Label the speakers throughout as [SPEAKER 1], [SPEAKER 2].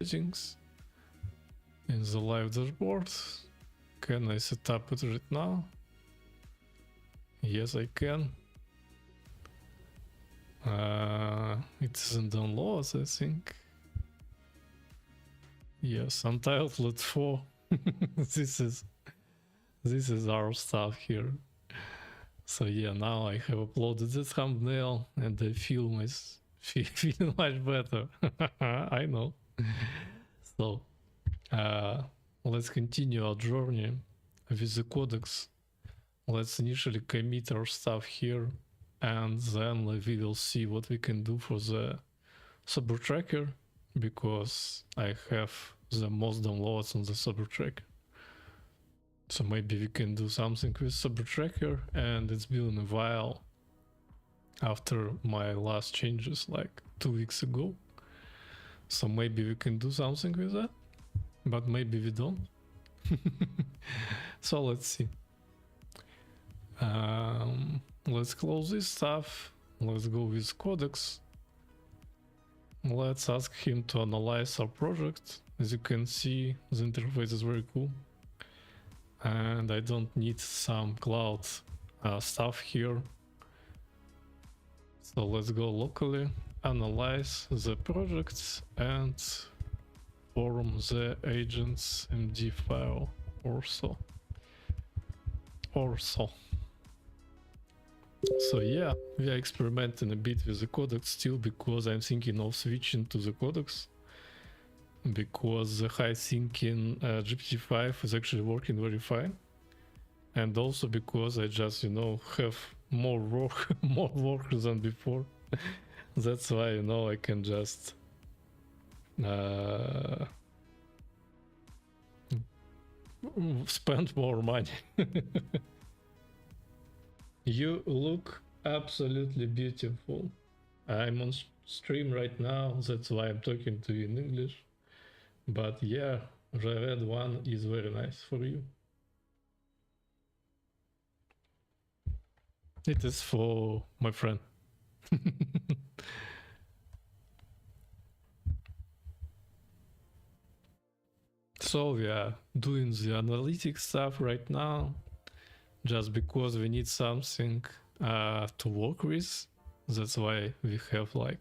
[SPEAKER 1] settings in the live dashboard. Can I set up it right now? Yes, I can. It isn't downloads, I think. Yes, untitled 4. This is our stuff here. So yeah, now I have uploaded the thumbnail and I feel much better. I know. So let's continue our journey with the codecs. Let's initially commit our stuff here, and then we will see what we can do for the super tracker, because I have the most downloads on the super tracker. So maybe we can do something with super tracker, and it's been a while after my last changes, like 2 weeks ago. So maybe we can do something with that, but maybe we don't. So let's see. Let's close this stuff. Let's go with codecs. Let's ask him to analyze our project. As you can see, the interface is very cool. And I don't need some cloud stuff here. So let's go locally, analyze the projects, and form the agents MD file or so. So yeah, we are experimenting a bit with the codecs still, because I'm thinking of switching to the codecs, because the high thinking GPT-5 is actually working very fine, and also because I just, you know, have more work than before. That's why, you know, I can just spend more money. You look absolutely beautiful. I'm on stream right now, that's why I'm talking to you in English. But yeah, the red one is very nice for you. It is for my friend. So we are doing the analytics stuff right now, just because we need something to work with. That's why we have like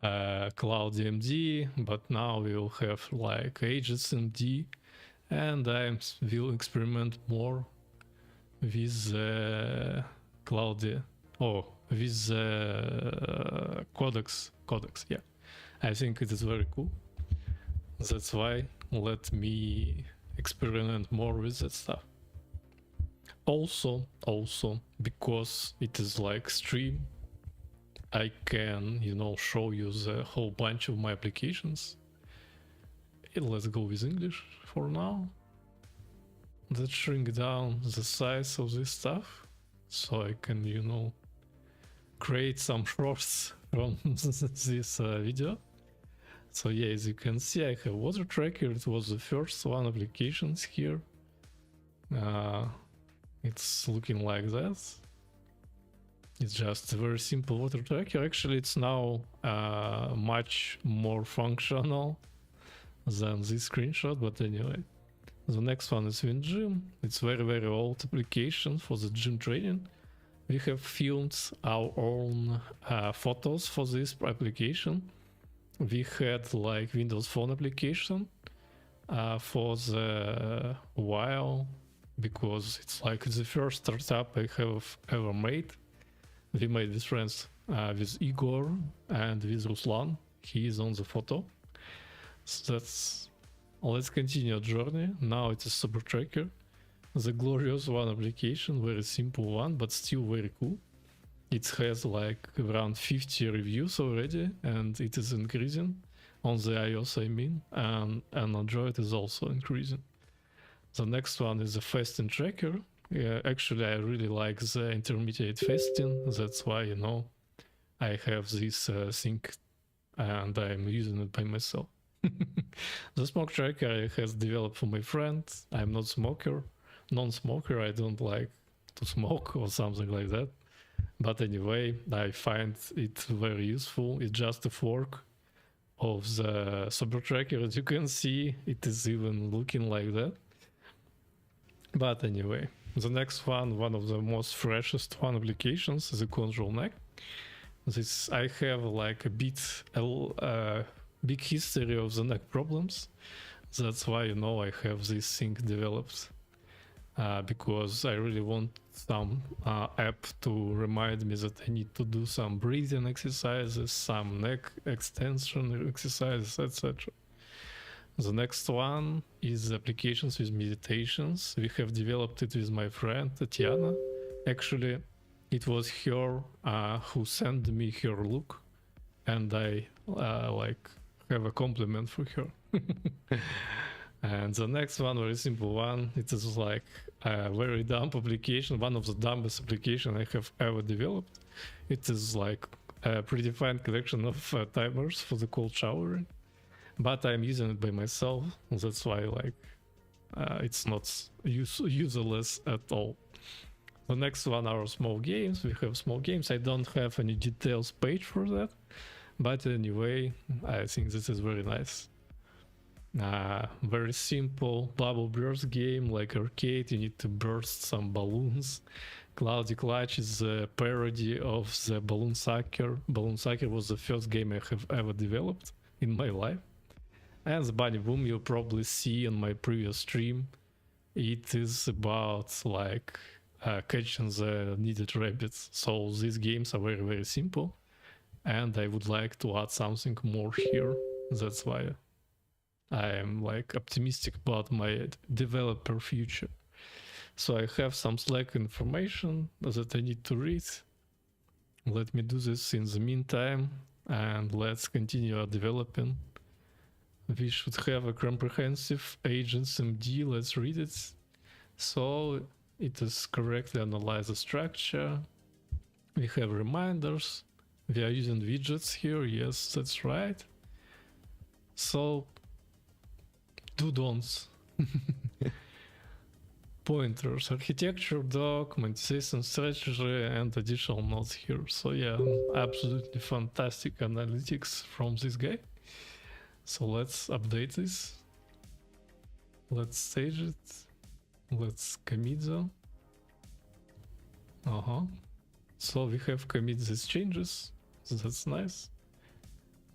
[SPEAKER 1] Cloud MD, but now we will have like Agents MD, and I will experiment more with Cloud, with codecs. Yeah, I think it is very cool. That's why let me experiment more with that stuff. Also, because it is like stream, I can, you know, show you the whole bunch of my applications. Let's go with English for now. Let's shrink down the size of this stuff, so I can, you know, create some shorts from this video. So yeah, as you can see, I have water tracker. It was the first one applications here. It's looking like that. It's just a very simple water tracker. Actually, it's now much more functional than this screenshot, but anyway. The next one is WinGym. It's very old application for the gym training. We have filmed our own photos for this application. We had like Windows Phone application for the while, because it's like the first startup I have ever made. We made with friends, with Igor and with Ruslan. He is on the photo. So that's, let's continue our journey. Now it is Super Tracker, the glorious one application, very simple one, but still very cool. It has like around 50 reviews already, and it is increasing on the iOS, I mean, and Android is also increasing. The next one is the fasting tracker. Yeah, actually, I really like the intermediate fasting. That's why, you know, I have this thing and I'm using it by myself. The smoke tracker I has developed for my friend. I'm not smoker, non-smoker. I don't like to smoke or something like that. But anyway, I find it very useful. It's just a fork of the sober tracker. As you can see, it is even looking like that. But anyway, the next one of the most freshest one applications is a control neck. This I have like a big history of the neck problems. That's why, you know, I have this thing developed, because I really want some app to remind me that I need to do some breathing exercises, some neck extension exercises, etc. The next one is applications with meditations. We have developed it with my friend Tatiana. Actually, it was her who sent me her look, and I like have a compliment for her. And the next one, very simple one, it is like a very dumb application, one of the dumbest application I have ever developed. It is like a predefined collection of timers for the cold showering, but I'm using it by myself. That's why like it's not useless at all. The next one are small games. We have small games. I don't have any details page for that, but anyway, I think this is very nice. Very simple bubble burst game like arcade. You need to burst some balloons. Cloudy Clutch is a parody of the Balloon Sucker. Balloon Sucker was the first game I have ever developed in my life. And the Bunny Boom you'll probably see on my previous stream. It is about like catching the needed rabbits. So these games are very, very simple. And I would like to add something more here. That's why I am like optimistic about my developer future. So I have some Slack information that I need to read. Let me do this in the meantime, and let's continue our developing. We should have a comprehensive agents MD. Let's read it. So it is correctly analyze the structure. We have reminders. We are using widgets here. Yes, that's right. So do-don'ts. Pointers, architecture, doc, monetization strategy, and additional notes here. So yeah, absolutely fantastic analytics from this guy. So let's update this. Let's stage it. Let's commit them. So we have commit these changes. So that's nice.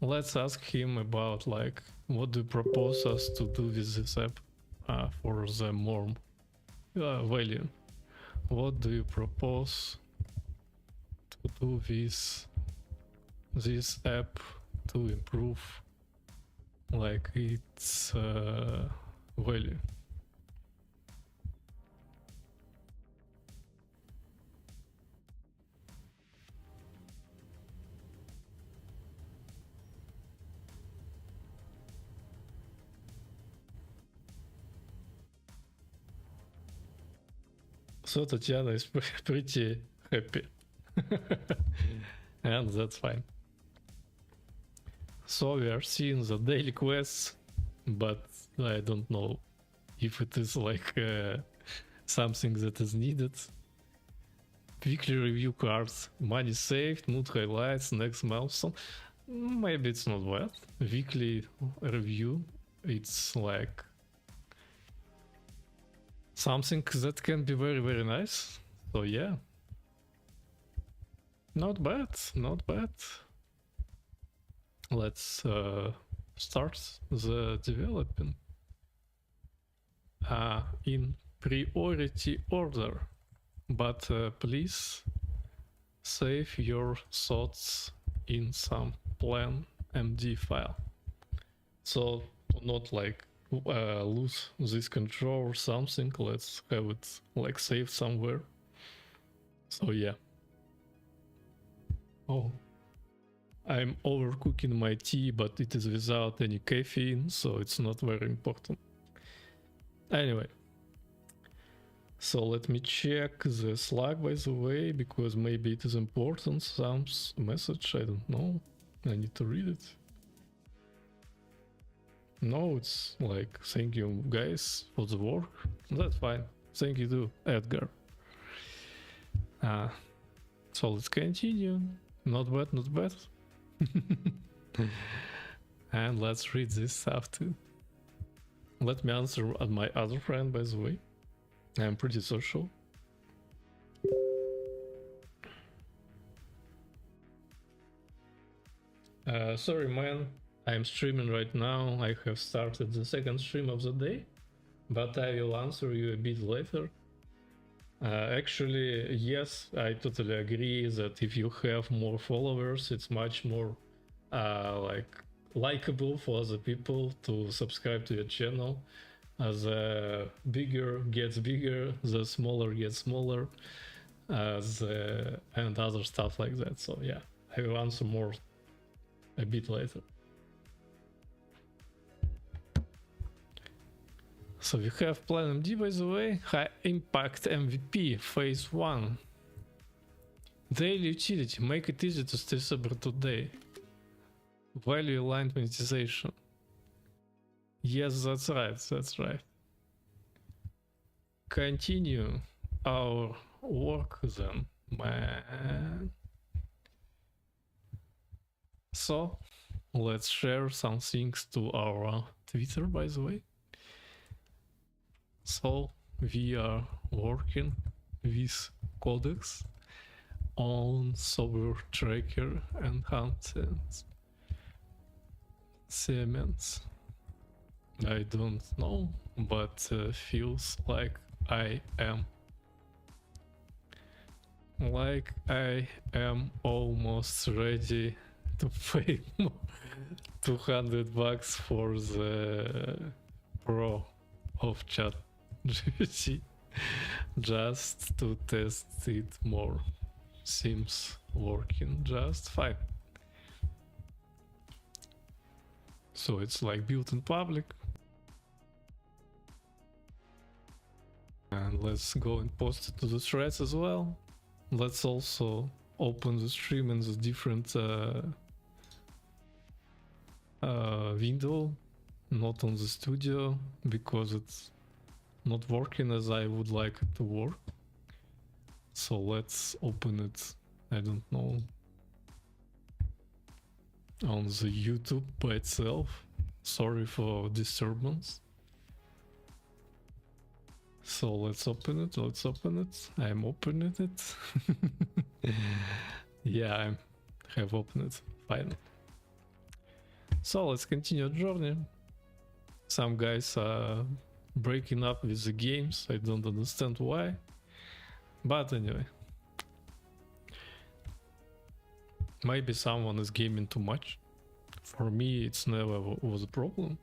[SPEAKER 1] Let's ask him about like what do you propose us to do with this app for the more value. What do you propose to do with this app to improve like its value? So Tatiana is pretty happy. And that's fine. So we are seeing the daily quests, but I don't know if it is like something that is needed. Weekly review cards, money saved, mood highlights, next milestone. Maybe it's not bad. Weekly review, it's like something that can be very, very nice. So yeah. Not bad, not bad. Let's start the developing in priority order. But please save your thoughts in some plan MD file. So not like lose this control or something. Let's have it like saved somewhere. So yeah. Oh, I'm overcooking my tea, but it is without any caffeine, so it's not very important. Anyway, so let me check the Slack, by the way, because maybe it is important. Some message, I don't know. I need to read it. No, it's like, thank you guys for the work. That's fine. Thank you too, Edgar. So let's continue. Not bad, not bad. And let's read this stuff too. Let me answer my other friend, by the way. I'm pretty social. Sorry, man. I'm streaming right now. I have started the second stream of the day, but I will answer you a bit later. Actually, yes, I totally agree that if you have more followers, it's much more likable for other people to subscribe to your channel. The bigger gets bigger, the smaller gets smaller, and other stuff like that. So yeah, I will answer more a bit later. So we have Plan MD, by the way, High Impact MVP Phase 1. Daily utility, make it easy to stay sober today. Value aligned monetization. Yes, that's right. Continue our work then, man. So, let's share some things to our Twitter, by the way. So, we are working with Codex on sober tracker enhancements. Segments. I don't know, but feels like I am. Like I am almost ready to pay $200 for the Pro of ChatGPT just to test it more. Seems working just fine. So it's like built in public. And let's go and post it to the threads as well. Let's also open the stream in the different window, not on the studio, because it's not working as I would like it to work. So let's open it, I don't know, on the YouTube by itself. Sorry for disturbance. So let's open it. I'm opening it. Yeah, I have opened it finally. So let's continue our journey. Some guys are breaking up with the games. I don't understand why. But anyway. Maybe someone is gaming too much. For me, it's never was a problem.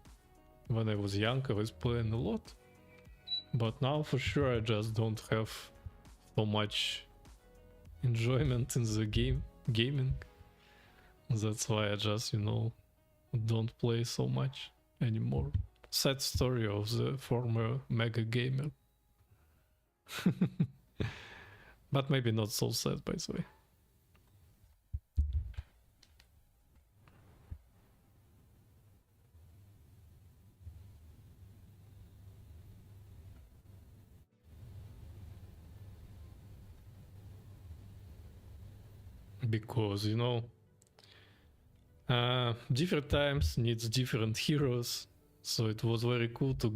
[SPEAKER 1] When I was young, I was playing a lot. But now for sure I just don't have so much enjoyment in the gaming. That's why I just, don't play so much anymore. Sad story of the former mega gamer. But maybe not so sad, by the way. Because different times needs different heroes, so it was very cool to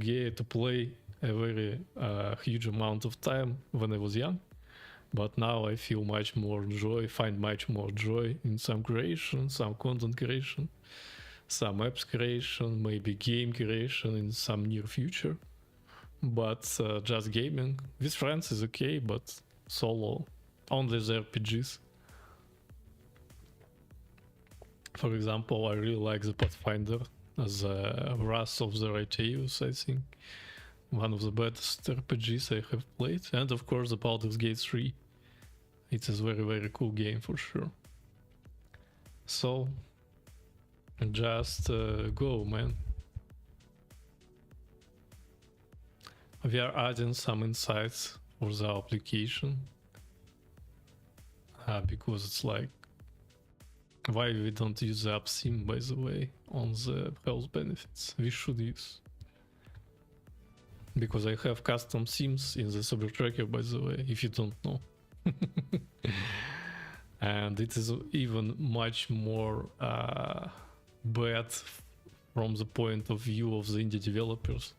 [SPEAKER 1] play a very huge amount of time when I was young, but now I feel find much more joy in some creation, some content creation, some apps creation, maybe game creation in some near future. But just gaming with friends is okay, but solo, only the RPGs. For example, I really like the Pathfinder, the Wrath of the Righteous, I think. One of the best RPGs I have played. And of course the Baldur's Gate 3. It is very, very cool game for sure. So, just go, man. We are adding some insights for the application. Because it's like, why we don't use the app sim, by the way, on the health benefits? We should use. Because I have custom sims in the sober tracker, by the way, if you don't know. And it is even much more bad from the point of view of the indie developers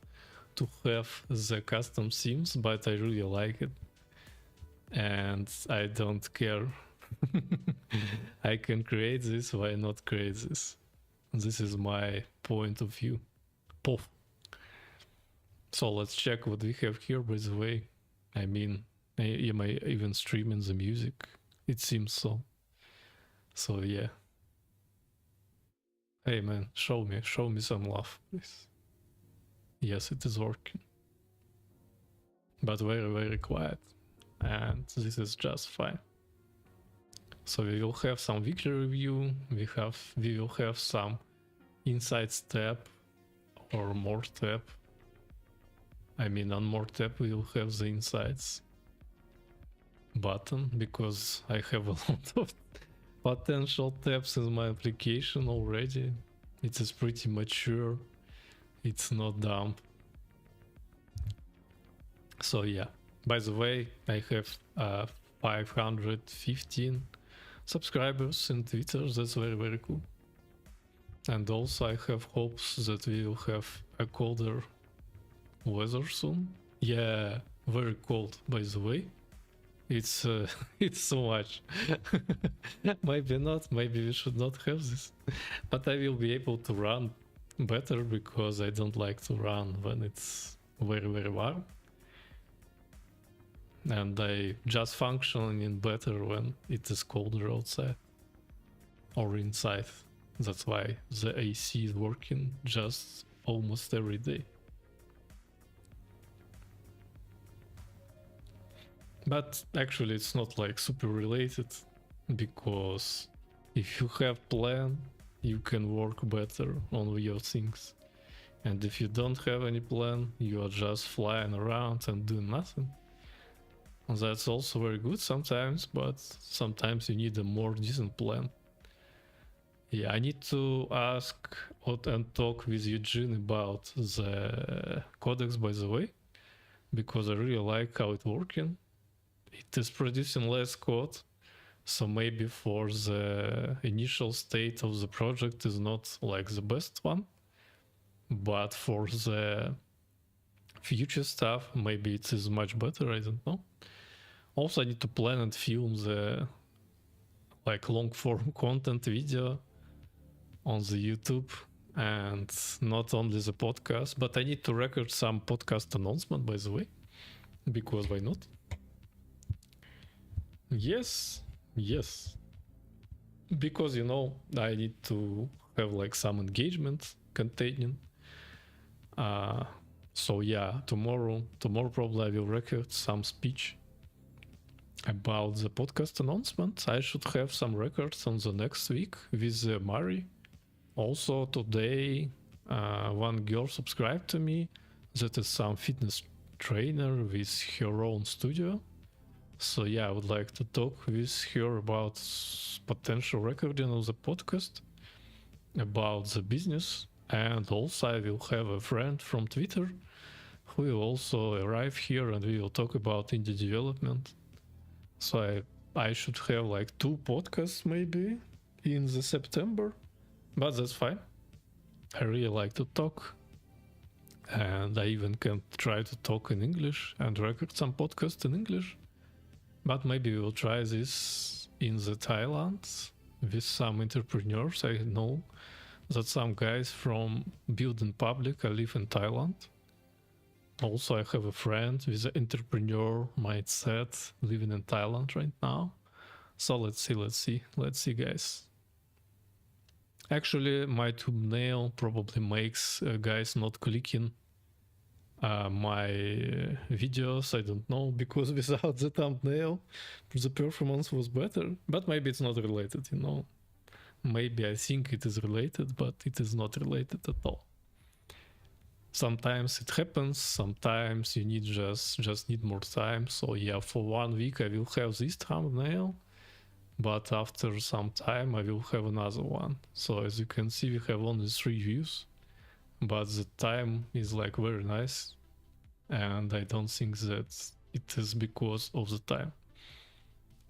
[SPEAKER 1] to have the custom themes, but I really like it. And I don't care. I can create this, why not create this? This is my point of view. Poof. So let's check what we have here, by the way. I mean, am I even streaming the music? It seems so. So yeah. Hey man, show me some love, please. Yes, it is working. But very, very quiet. And this is just fine. So we will have some weekly review, we will have some insights tab or more tab. I mean, on more tab we will have the insights button, because I have a lot of potential tabs in my application already. It is pretty mature, it's not dumb. So yeah, by the way, I have 515 subscribers in Twitter. That's very, very cool. And also I have hopes that we will have a colder weather soon. Yeah, very cold, by the way. It's it's so much. Maybe not, maybe we should not have this. But I will be able to run better, because I don't like to run when it's very, very warm. And I just functioning better when it is colder outside or inside. That's why the AC is working just almost every day. But actually it's not like super related, because if you have plan, you can work better on your things. And if you don't have any plan, you are just flying around and doing nothing. That's also very good sometimes, but sometimes you need a more decent plan. Yeah, I need to ask and talk with Eugene about the codex, by the way, because I really like how it's working. It is producing less code, so maybe for the initial state of the project is not like the best one, but for the future stuff, maybe it is much better, I don't know. Also, I need to plan and film the like long form content video on the YouTube, and not only the podcast, but I need to record some podcast announcement, by the way, because why not? Yes, because I need to have like some engagement containing. So yeah, tomorrow probably I will record some speech about the podcast announcement. I should have some records on the next week with Mari. Also today, one girl subscribed to me. That is some fitness trainer with her own studio. So yeah, I would like to talk with her about potential recording of the podcast, about the business, and also I will have a friend from Twitter who will also arrive here, and we will talk about indie development. So I should have like 2 podcasts maybe in the September, but that's fine. I really like to talk, and I even can try to talk in English and record some podcasts in English. But maybe we will try this in the Thailand with some entrepreneurs. I know that some guys from Building Public live in Thailand. Also, I have a friend with an entrepreneur mindset living in Thailand right now. So let's see, guys. Actually, my thumbnail probably makes guys not clicking my videos. I don't know, because without the thumbnail the performance was better, but maybe it's not related, maybe I think it is related, but it is not related at all. Sometimes it happens, sometimes you need just need more time. So yeah, for 1 week I will have this thumbnail, but after some time I will have another one. So as you can see, we have only 3 views, but the time is like very nice, and I don't think that it is because of the time.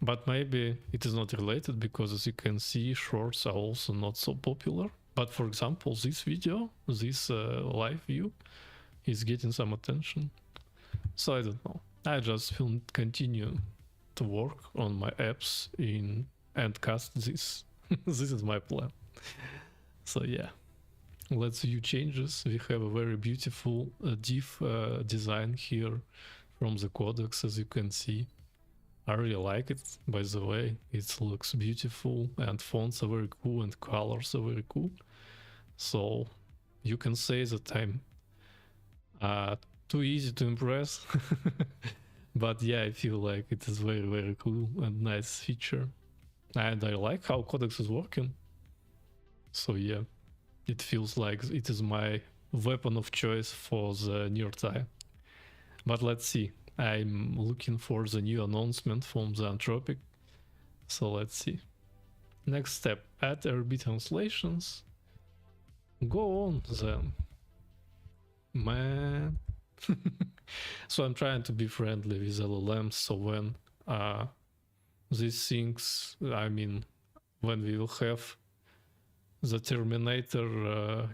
[SPEAKER 1] But maybe it is not related, because as you can see, shorts are also not so popular. But for example, this video, this live view is getting some attention. So I don't know. I just will continue to work on my apps and cast this. This is my plan. So yeah, let's view changes. We have a very beautiful div design here from the codex, as you can see. I really like it, by the way. It looks beautiful and fonts are very cool and colors are very cool. So you can say that I'm too easy to impress. But yeah, I feel like it is very, very cool and nice feature. And I like how codex is working. So yeah, it feels like it is my weapon of choice for the near time. But let's see. I'm looking for the new announcement from the Anthropic. So let's see. Next step, add RB translations. Go on then. Man. So I'm trying to be friendly with LLMs, so when these things, I mean, when we will have the Terminator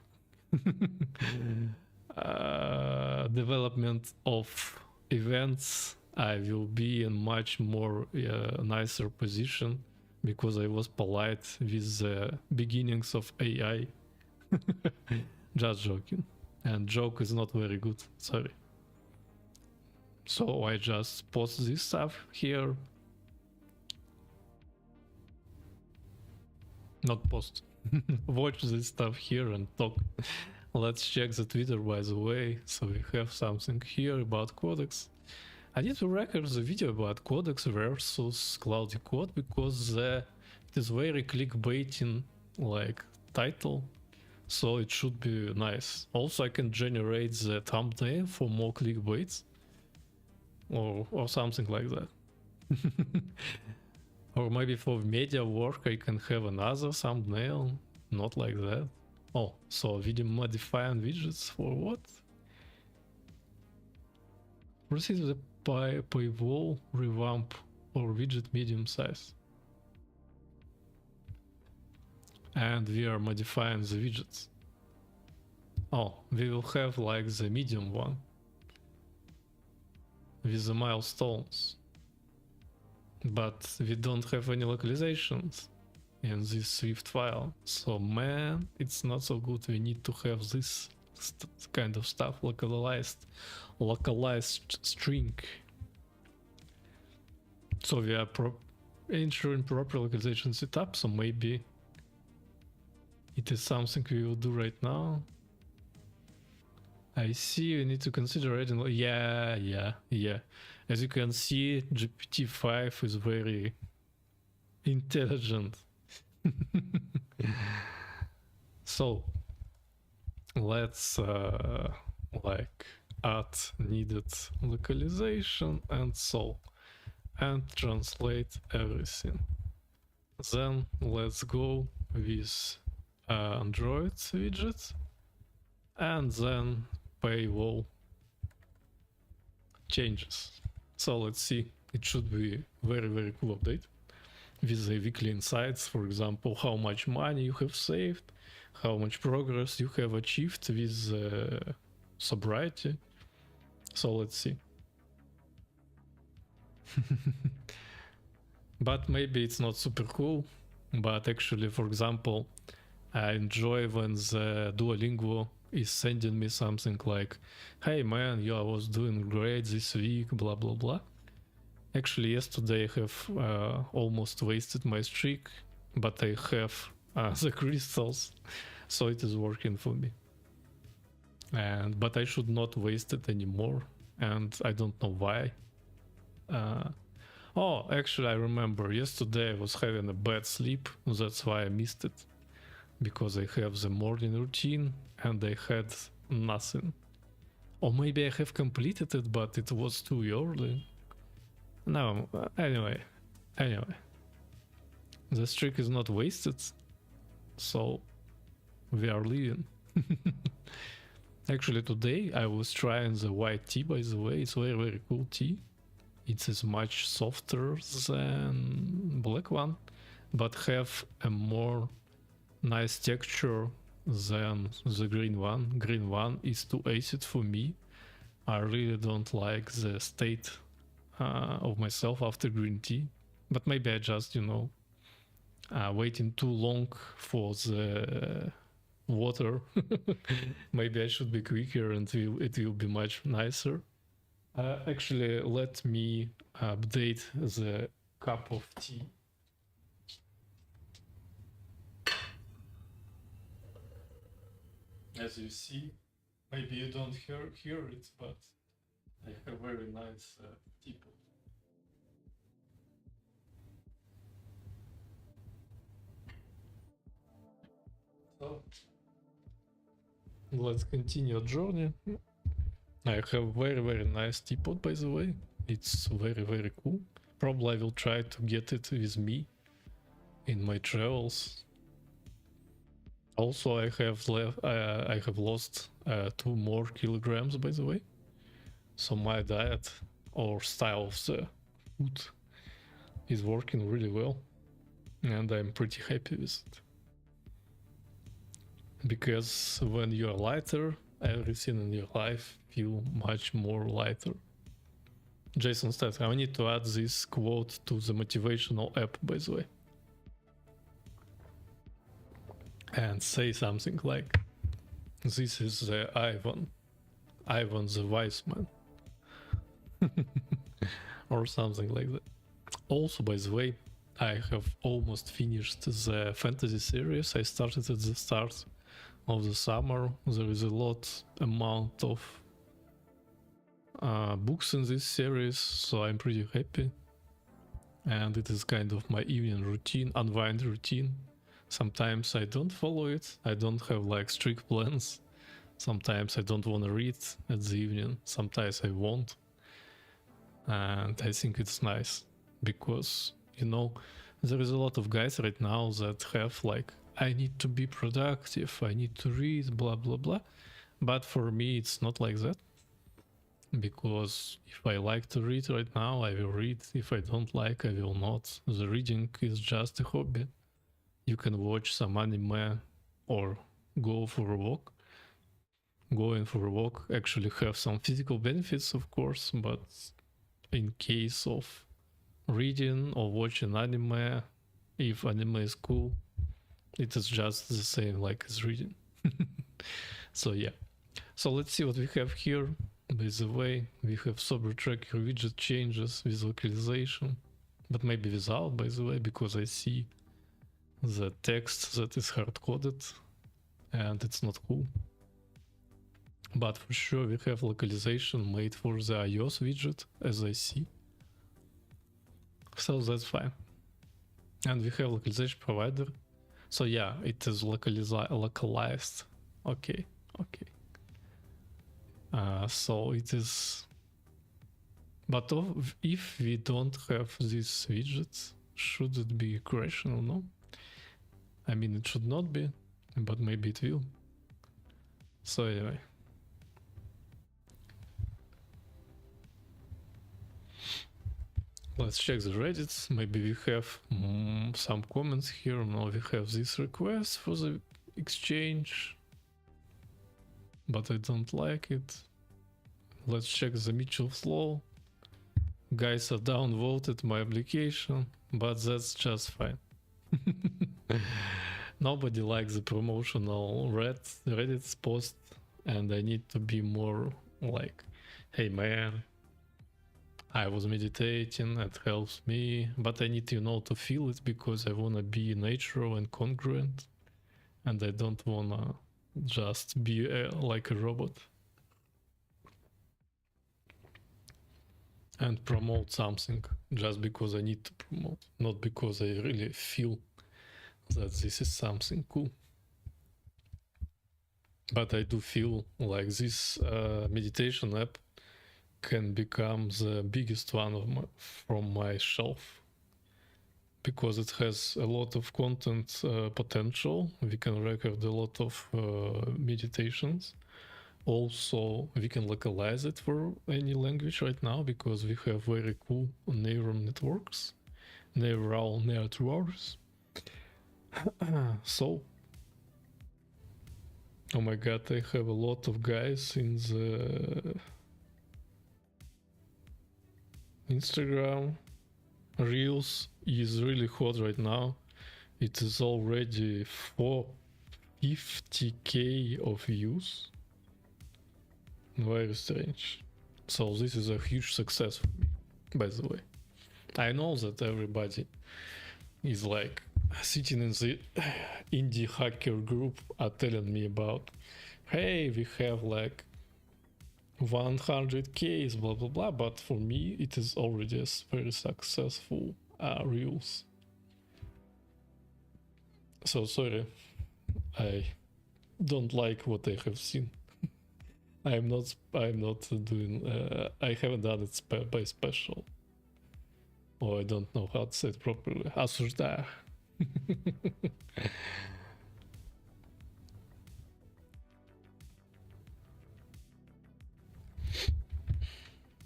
[SPEAKER 1] development of events, I will be in much more nicer position because I was polite with the beginnings of AI. Just joking. And joke is not very good, sorry. So I just post this stuff here. Not post. Watch this stuff here and talk. Let's check the Twitter, by the way. So we have something here about Codex. I need to record the video about Codex versus Claude Code because it is very clickbaiting like title. So it should be nice. Also, I can generate the thumbnail for more clickbaits or something like that. Or maybe for media work, I can have another thumbnail, not like that. Oh, so video modifying widgets for what? Proceed with the paywall revamp or widget medium size. And we are modifying the widgets. Oh, we will have like the medium one with the milestones, but we don't have any localizations in this Swift file. So man, it's not so good. We need to have this kind of stuff localized string. So we are ensuring proper localization setup, so maybe it is something we will do right now. I see we need to consider adding. Yeah. As you can see, GPT-5 is very intelligent. So let's like add needed localization and translate everything. Then let's go with Android widget and then paywall changes. So let's see, it should be very, very cool update with the weekly insights, for example, how much money you have saved, how much progress you have achieved with sobriety. So let's see. But maybe it's not super cool, but actually, for example, I enjoy when the Duolingo is sending me something like, hey man, I was doing great this week, blah blah blah. Actually, yesterday I have almost wasted my streak, but I have the crystals, so it is working for me. But I should not waste it anymore, and I don't know why. Oh, actually I remember yesterday I was having a bad sleep, that's why I missed it. Because I have the morning routine and I had nothing. Or maybe I have completed it, but it was too early. No, anyway. The streak is not wasted, so we are leaving. Actually today I was trying the white tea, by the way. It's very, very cool tea. It is much softer than black one, but have a more nice texture than the green one. Green one is too acid for me. I really don't like the state of myself after green tea. But maybe I just, waiting too long for the water. Maybe I should be quicker and it will be much nicer. Actually, let me update the cup of tea. As you see, maybe you don't hear it, but I have a very nice teapot. So let's continue our journey. I have very nice teapot, by the way. It's very cool. Probably I will try to get it with me in my travels. Also, I have lost 2 more kilograms, by the way. So my diet or style of the food is working really well, and I'm pretty happy with it. Because when you are lighter, everything in your life feel much more lighter. Jason said, I need to add this quote to the motivational app, by the way. And say something like, this is the Ivan the wise man. Or something like that. Also, by the way, I have almost finished the fantasy series I started at the start of the summer. There is a amount of books in this series, so I'm pretty happy. And it is kind of my evening routine, unwind routine. Sometimes I don't follow it. I don't have like strict plans. Sometimes I don't want to read at the evening. Sometimes I won't. And I think it's nice because, there is a lot of guys right now that have like, I need to be productive, I need to read, blah blah. But for me, it's not like that. Because if I like to read right now, I will read. If I don't like, I will not. The reading is just a hobby. You can watch some anime or go for a walk. Going for a walk actually have some physical benefits, of course, but in case of reading or watching anime, if anime is cool, it is just the same like as reading. So yeah. So let's see what we have here. By the way, we have sober tracker widget changes with localization, but maybe without, by the way, because I see the text that is hard-coded and it's not cool. But for sure we have localization made for the iOS widget, as I see. So that's fine. And we have localization provider. So yeah, it is localized. Okay. So it is. But if we don't have these widgets, should it be crashing or no? I mean, it should not be, but maybe it will. So anyway. Let's check the Reddit. Maybe we have some comments here. Now we have this request for the exchange, but I don't like it. Let's check the mutual flow. Guys are downvoted my application, but that's just fine. Nobody likes the promotional Reddit post, and I need to be more like, hey man, I was meditating, it helps me, but I need to feel it because I want to be natural and congruent, and I don't want to just be like a robot and promote something just because I need to promote, not because I really feel that this is something cool. But I do feel like this meditation app can become the biggest one from my shelf, because it has a lot of content potential. We can record a lot of meditations. Also, we can localize it for any language right now because we have very cool neural networks. So Oh my god, I have a lot of guys in the Instagram. Reels is really hot right now. It is already 450k of views. Very strange. So this is a huge success for me, by the way. I know that everybody is like sitting in the indie hacker group are telling me about, hey, we have like 100k, blah blah blah, but for me it is already a very successful reels. So sorry, I don't like what I have seen. I'm not doing I haven't done it by special, or I don't know how to say it properly. Осуждаю.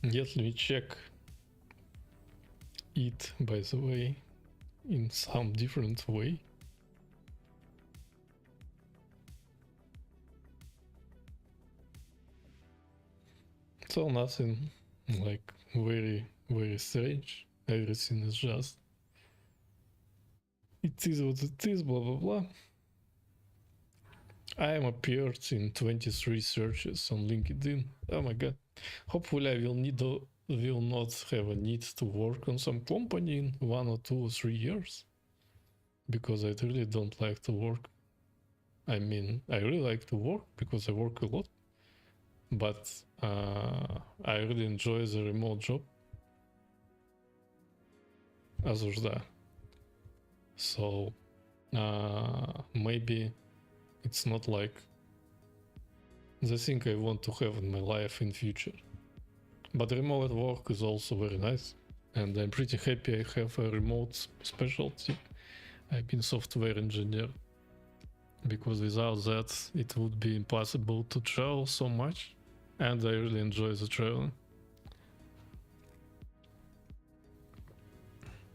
[SPEAKER 1] Let me check it, by the way, in some different way. So nothing like very strange. Everything is just it is what it is, blah blah blah. I am appeared in 23 searches on LinkedIn. Oh my god. Hopefully I will not have a need to work on some company in 1 or 2 or 3 years. Because I really don't like to work. I mean, I really like to work because I work a lot. But I really enjoy the remote job. Осуждаю. So maybe it's not like the thing I want to have in my life in future. But remote work is also very nice, and I'm pretty happy I have a remote specialty. I've been software engineer, because without that it would be impossible to travel so much, and I really enjoy the traveling.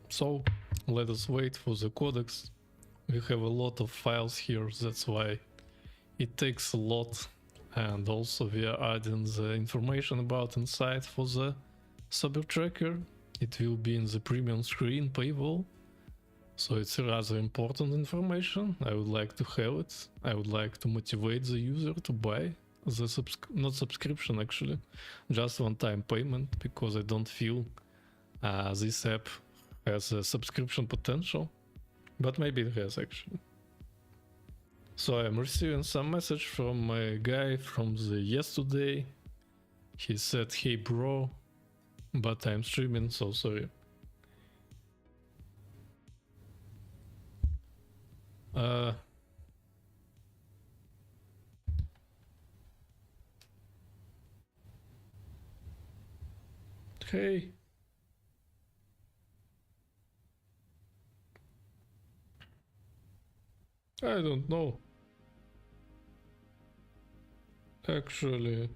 [SPEAKER 1] So let us wait for the codecs. We have a lot of files here, that's why it takes a lot. And also we are adding the information about inside for the Cyber Tracker. It will be in the premium screen paywall. So it's rather important information. I would like to have it. I would like to motivate the user to buy the not subscription actually, just one-time payment, because I don't feel this app has a subscription potential, but maybe it has actually. So I'm receiving some message from a guy from the yesterday. He said, hey bro, but I'm streaming, so sorry. Hey. I don't know. Actually,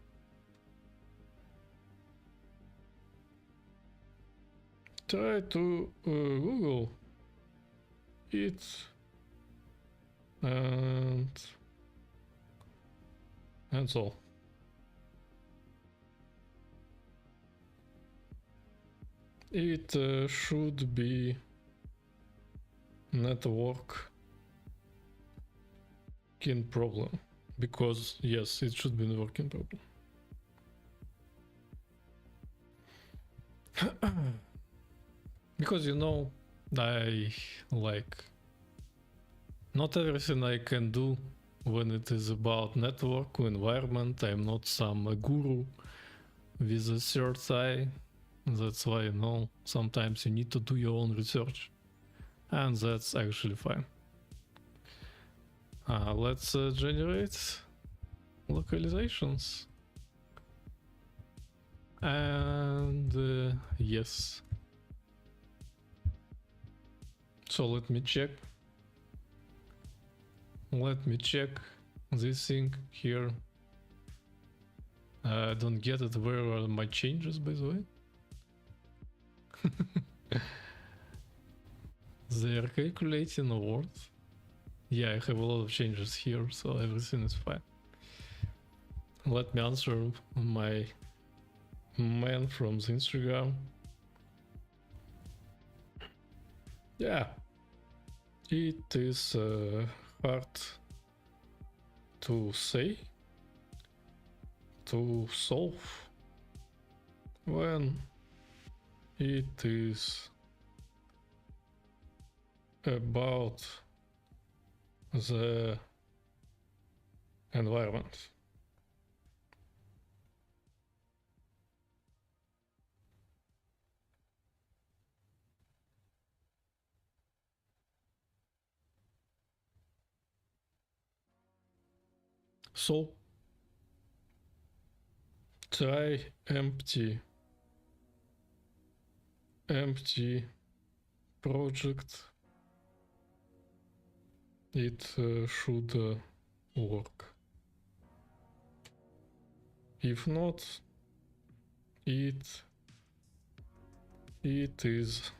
[SPEAKER 1] try to Google it, and so. It should be network problem, because yes, it should be networking problem. Because you know, I like not everything I can do when it is about network environment. I'm not some guru with a third eye. That's why, you know, sometimes you need to do your own research, and that's actually fine. Let's generate localizations, and yes. So let me check this thing here. I don't get it. Where are my changes, by the way? They are calculating awards. Yeah, I have a lot of changes here, so everything is fine. Let me answer my man from the Instagram. Yeah, it is hard to say, to solve when it is about the environment. So try empty project. It should work. If not, it is.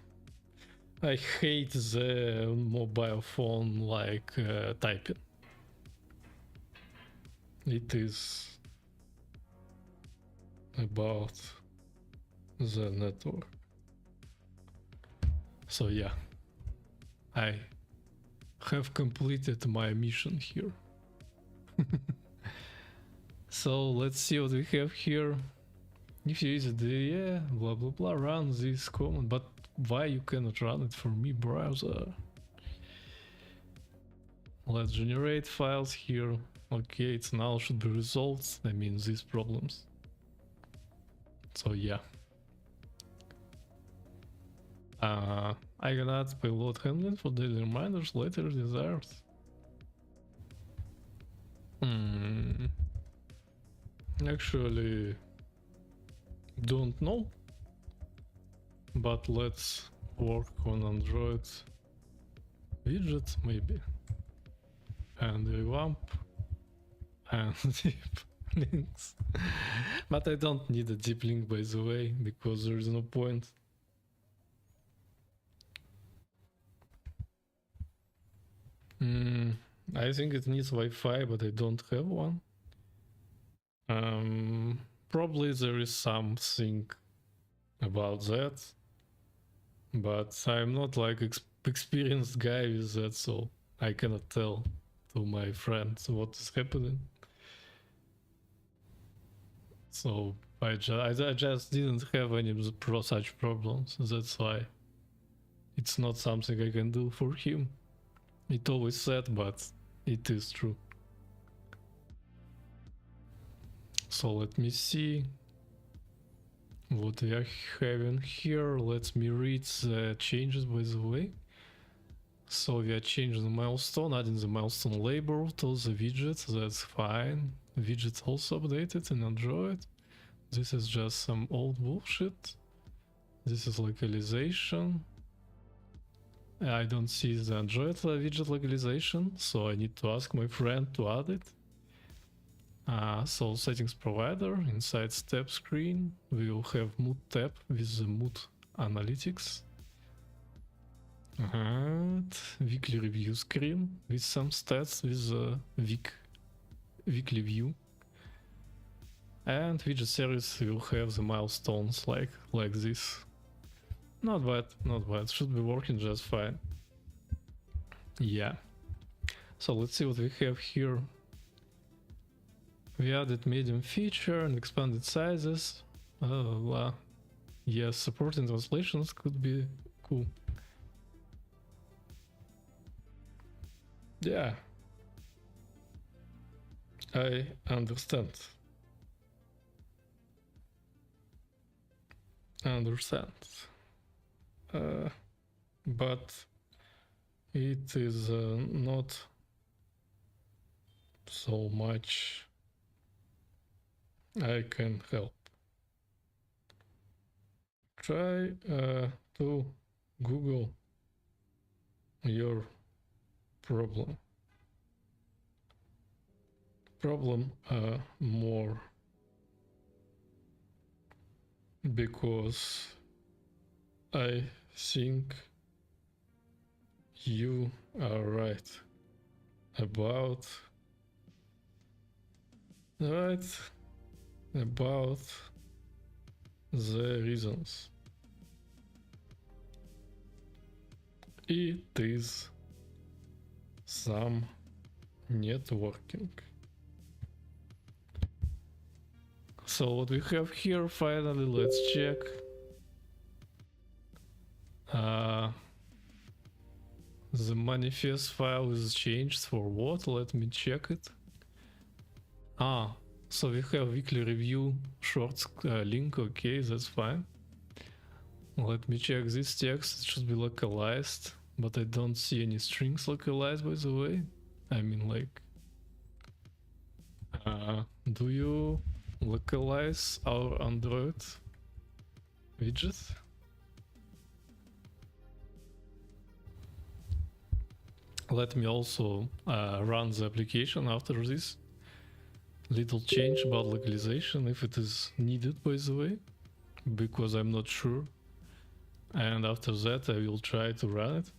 [SPEAKER 1] I hate the mobile phone like typing. It is about the network. So yeah, I have completed my mission here. So let's see what we have here. If you use the yeah, blah blah blah, run this command, but why you cannot run it for me, browser? Let's generate files here. Okay, it's now should be resolved. I mean these problems. So yeah. I can add payload handling for daily reminders later desired. Actually, don't know. But let's work on Android widget maybe. And revamp and deep links. But I don't need a deep link by the way, because there is no point. I think it needs Wi-Fi, but I don't have one. Probably there is something about that, but I'm not like experienced guy with that, so I cannot tell to my friends what is happening. So I just didn't have any such problems. That's why it's not something I can do for him. It always said, but it is true. So let me see what we are having here. Let me read the changes by the way. So we are changing the milestone, adding the milestone label to the widget. That's fine. Widgets also updated in Android. This is just some old bullshit. This is localization. I don't see the Android widget localization, so I need to ask my friend to add it. So settings provider, inside step screen, we will have mood tab with the mood analytics. Weekly review screen with some stats with the weekly view. And widget service will have the milestones like this. Not bad, not bad. Should be working just fine. Yeah. So let's see what we have here. We added medium feature and expanded sizes. Yes, supporting translations could be cool. Yeah. I understand. But it is not so much I can help. Try to Google your problem more, because I think you are right about Right, about the reasons. It is some networking. So what we have here, finally, let's check. The manifest file is changed for what? Let me check it. So we have weekly review shorts link. Okay, that's fine. Let me check this text. It should be localized, but I don't see any strings localized, by the way. I mean, like, do you localize our Android widget? Let me also run the application after this. Little change about localization if it is needed, by the way, because I'm not sure. And after that I will try to run it.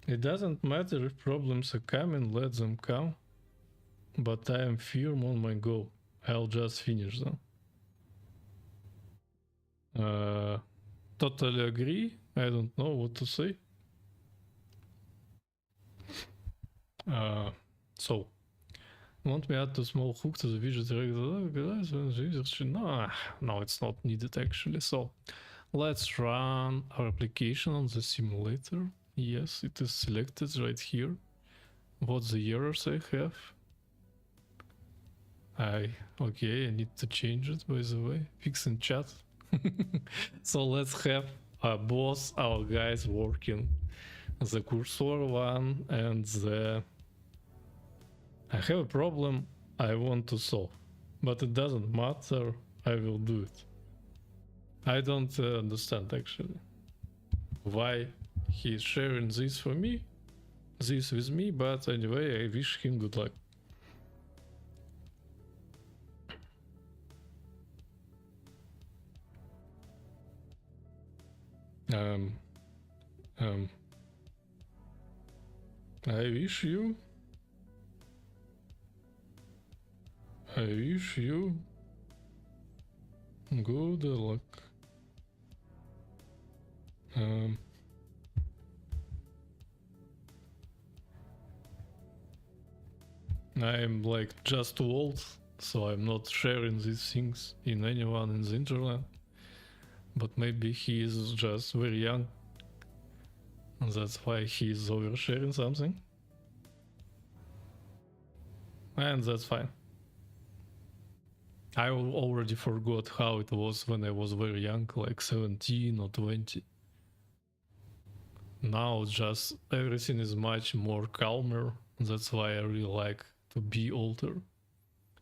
[SPEAKER 1] It doesn't matter if problems are coming, let them come. But I am firm on my goal. I'll just finish them. Totally agree. I don't know what to say. So, want me add a small hook to the widget? No, it's not needed actually. So, let's run our application on the simulator. Yes, it is selected right here. What the errors I have? Okay, I need to change it, by the way. Fix in chat. So let's have both our guys working. The cursor one and the... I have a problem I want to solve, but it doesn't matter, I will do it. I don't understand actually why he's sharing this for me, this with me, but anyway, I wish him good luck. I wish you good luck. I'm like just too old, so I'm not sharing these things in anyone in the internet. But maybe he is just very young, and that's why he is oversharing something. And that's fine. I already forgot how it was when I was very young, like 17 or 20. Now just everything is much more calmer. That's why I really like to be older,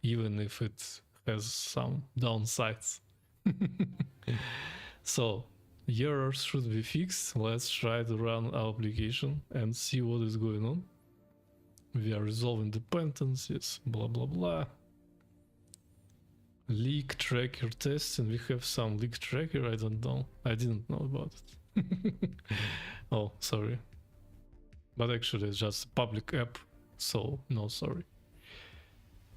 [SPEAKER 1] even if it has some downsides. So errors should be fixed. Let's try to run our application and see what is going on. We are resolving dependencies, blah blah blah. Leak tracker testing. We have some leak tracker. I don't know. I didn't know about it. Oh, sorry. But actually it's just a public app, so no sorry.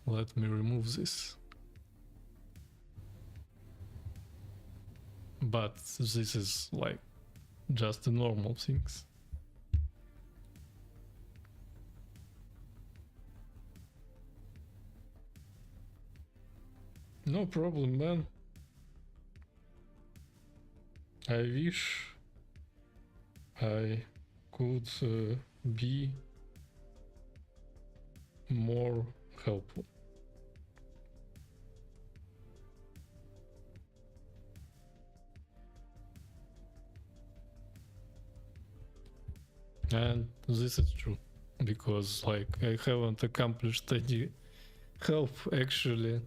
[SPEAKER 1] Let me remove this. But this is like just the normal things. No problem, man. I wish I could be more helpful. And this is true, because like I haven't accomplished any help actually.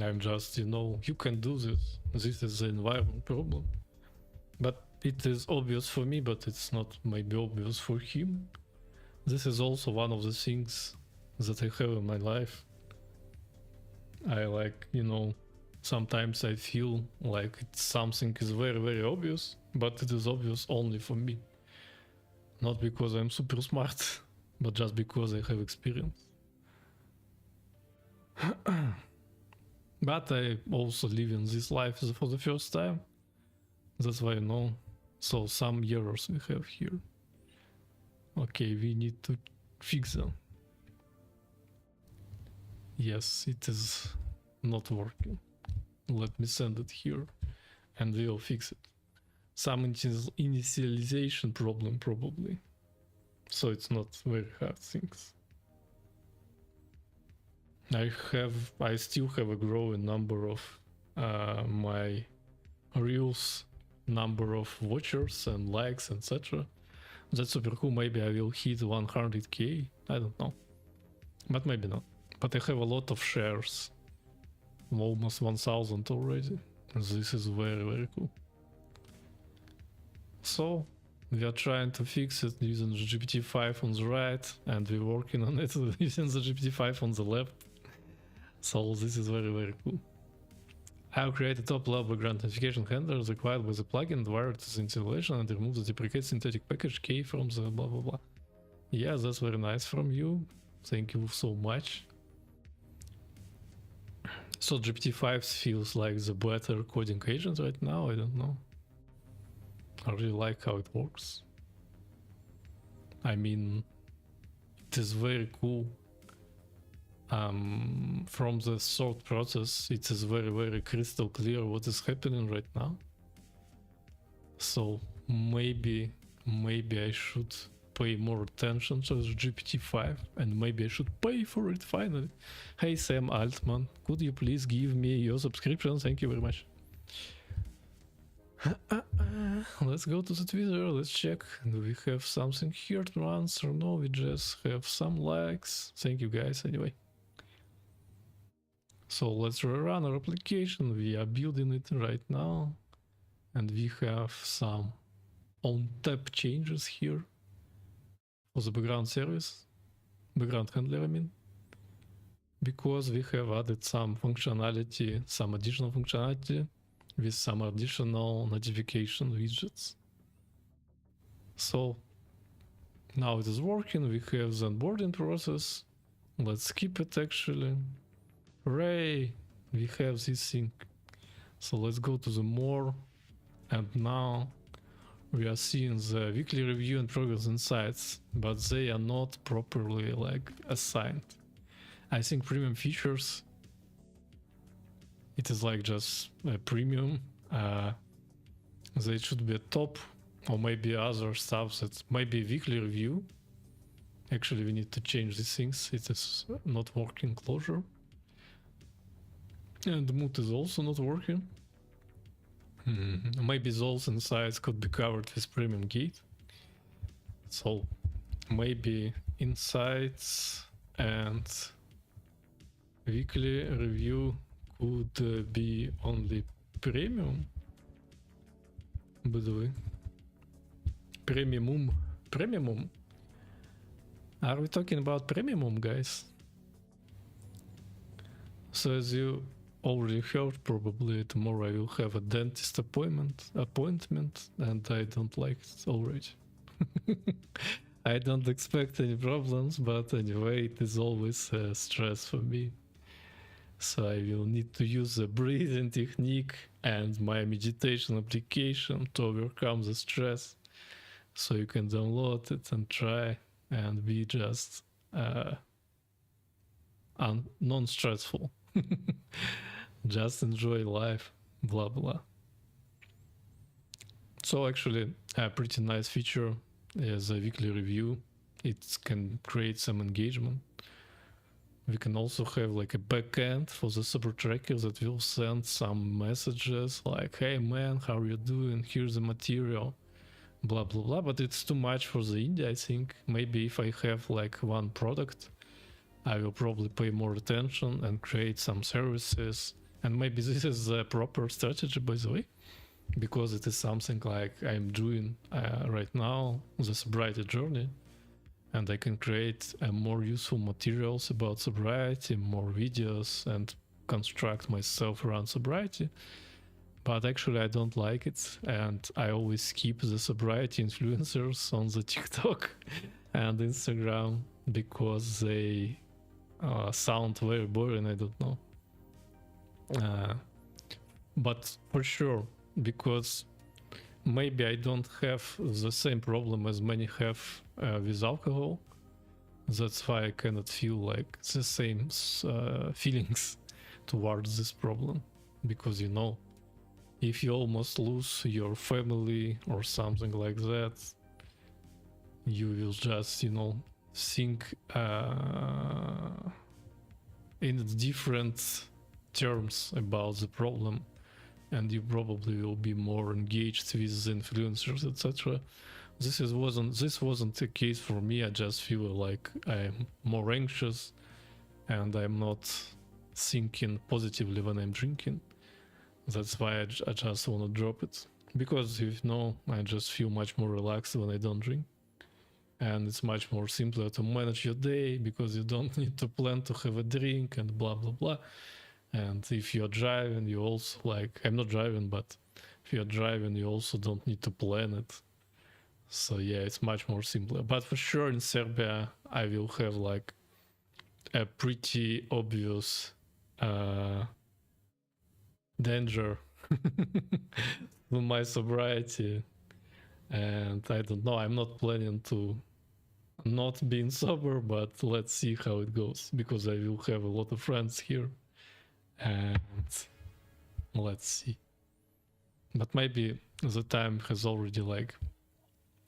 [SPEAKER 1] I'm just, you can do this. This is the environment problem. But it is obvious for me, but it's not maybe obvious for him. This is also one of the things that I have in my life. I like, Sometimes I feel like something is very, very obvious, but it is obvious only for me. Not because I'm super smart, but just because I have experience. But I also live in this life for the first time. That's why I know. So some errors we have here. Okay, we need to fix them. Yes, it is not working. Let me send it here and we'll fix it. Some initialization problem probably. So it's not very hard things. I still have a growing number of my reels, number of watchers and likes, etc. That's super cool. Maybe I will hit 100k. I don't know, but maybe not. But I have a lot of shares, almost 1000 already. This is very, very cool. So we are trying to fix it using the GPT-5 on the right, and we're working on it using the GPT-5 on the left. So this is very, very cool. I'll create a top-level background notification handler required by the plugin wired to the installation and remove the deprecated synthetic package key from the blah blah blah. Yeah, that's very nice from you. Thank you so much. So GPT-5 feels like the better coding agent right now. I don't know. I really like how it works. I mean, it is very cool. From the thought process, it is very, very crystal clear what is happening right now. So maybe I should pay more attention to the GPT-5, and maybe I should pay for it finally. Hey Sam Altman, could you please give me your subscription? Thank you very much. Let's go to the Twitter, let's check. Do we have something here to answer? No, we just have some likes. Thank you guys anyway. So let's rerun our application. We are building it right now, and we have some on-tap changes here for the background service, background handler I mean, because we have added some functionality, some additional functionality with some additional notification widgets. So now it is working. We have the onboarding process. Let's skip it actually. Hooray, we have this thing. So let's go to the more, and now we are seeing the weekly review and progress insights, but they are not properly like assigned. I think premium features, it is like just a premium. They should be a top, or maybe other stuff that maybe weekly review. Actually, we need to change these things. It is not working closure. And the mood is also not working. Maybe those insights could be covered with premium gate. So maybe insights and weekly review could be only premium. By the way, premium. Are we talking about premium, guys? So as you already heard, probably tomorrow I will have a dentist appointment, and I don't like it already. I don't expect any problems, but anyway, it is always a stress for me. So I will need to use the breathing technique and my meditation application to overcome the stress. So you can download it and try and be just non-stressful. Just enjoy life, blah blah. So actually a pretty nice feature is a weekly review. It can create some engagement. We can also have like a backend for the super tracker that will send some messages like, hey man, how are you doing? Here's the material, blah blah blah. But it's too much for the indie, I think. Maybe if I have like one product, I will probably pay more attention and create some services. And maybe this is the proper strategy, by the way, because it is something like I'm doing right now, the sobriety journey, and I can create more useful materials about sobriety, more videos, and construct myself around sobriety, but actually I don't like it, and I always skip the sobriety influencers on the TikTok and Instagram because they sound very boring. I don't know, but for sure, because maybe I don't have the same problem as many have with alcohol. That's why I cannot feel like the same feelings towards this problem. Because, you know, if you almost lose your family or something like that, you will just, you know, think in different terms about the problem, and you probably will be more engaged with the influencers, etc. This wasn't the case for me. I just feel like I'm more anxious and I'm not thinking positively when I'm drinking. That's why I just want to drop it, because you know, I just feel much more relaxed when I don't drink, and it's much more simpler to manage your day because you don't need to plan to have a drink and blah blah blah. And if you're driving, you also, like, I'm not driving, but if you're driving, you also don't need to plan it. So yeah, it's much more simpler. But for sure in Serbia, I will have like a pretty obvious danger to my sobriety. And I don't know, I'm not planning to not being sober, but let's see how it goes, because I will have a lot of friends here. And let's see. But maybe the time has already, like,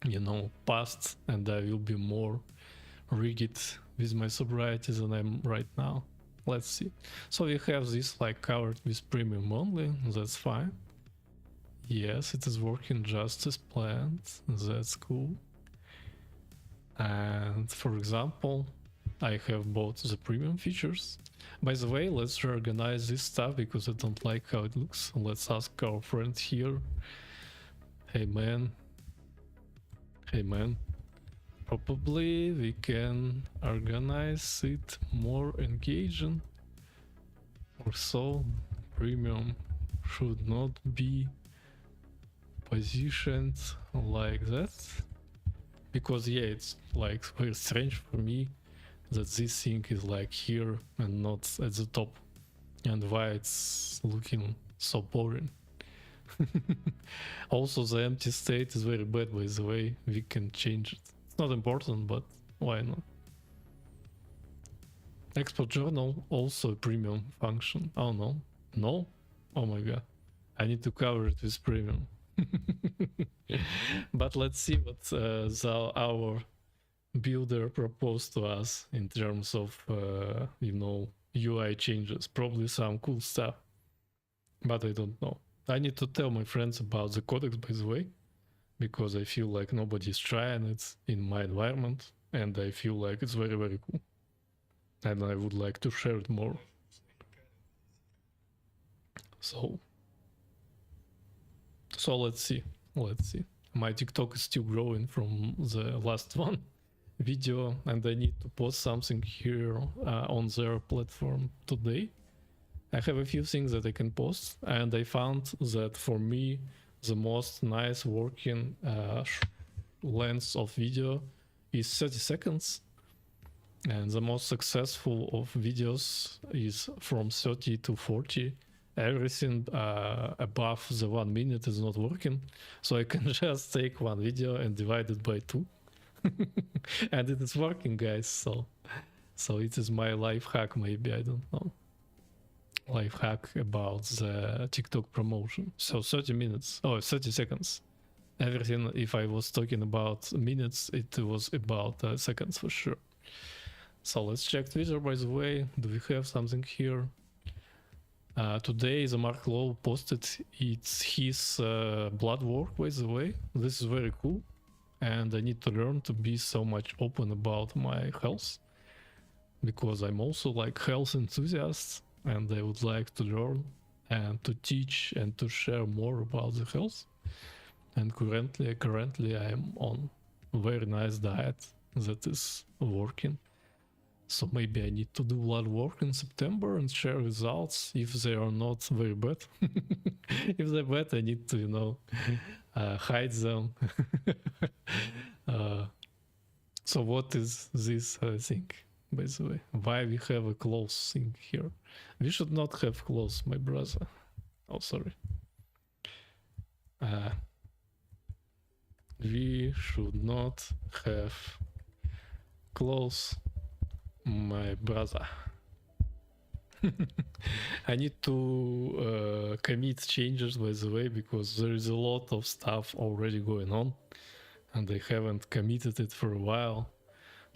[SPEAKER 1] you know, passed, and I will be more rigid with my sobriety than I'm right now. Let's see. So we have this like covered with premium only. That's fine. Yes, it is working just as planned. That's cool. And for example, I have bought the premium features. By the way, let's reorganize this stuff because I don't like how it looks. Let's ask our friend here. Hey man. Hey man. Probably we can organize it more engaging or so. Premium should not be positioned like that, because yeah, it's like very strange for me that this thing is like here and not at the top, and why it's looking so boring. Also, the empty state is very bad, by the way. We can change it. It's not important, but why not? Export journal, also a premium function. Oh no. No? Oh my god. I need to cover it with premium. But let's see what our builder proposed to us in terms of, you know, UI changes. Probably some cool stuff, but I don't know. I need to tell my friends about the codex, by the way, because I feel like nobody's trying it in my environment, and I feel like it's very, very cool. And I would like to share it more. So let's see. Let's see. My TikTok is still growing from the last one video, and I need to post something here on their platform today. I have a few things that I can post, and I found that for me the most nice working length of video is 30 seconds, and the most successful of videos is from 30 to 40. Everything above the 1 minute is not working, so I can just take one video and divide it by 2. And it is working, guys. So it is my life hack, maybe, I don't know. Life hack about the TikTok promotion. So 30 seconds. Everything, if I was talking about minutes, it was about seconds for sure. So let's check Twitter, by the way. Do we have something here? Today the Mark Lowe posted it's his blood work, by the way. This is very cool, and I need to learn to be so much open about my health, because I'm also like health enthusiast, and I would like to learn and to teach and to share more about the health. And currently I am on a very nice diet that is working. So maybe I need to do a lot of work in September and share results if they are not very bad. If they're bad, I need to, you know, hide them. So what is this thing, by the way? Why we have a close thing here? We should not have close, my brother. Oh, sorry. We should not have close, my brother. I need to commit changes, by the way, because there is a lot of stuff already going on and I haven't committed it for a while.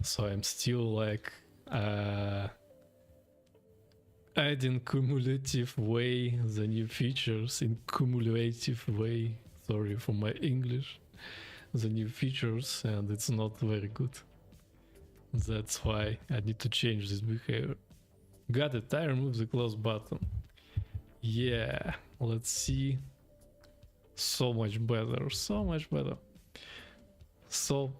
[SPEAKER 1] So I'm still like adding cumulative way the new features in cumulative way. Sorry for my English. The new features, and it's not very good. That's why I need to change this behavior. Got it, I removed the close button. Yeah, let's see. So much better, so much better. So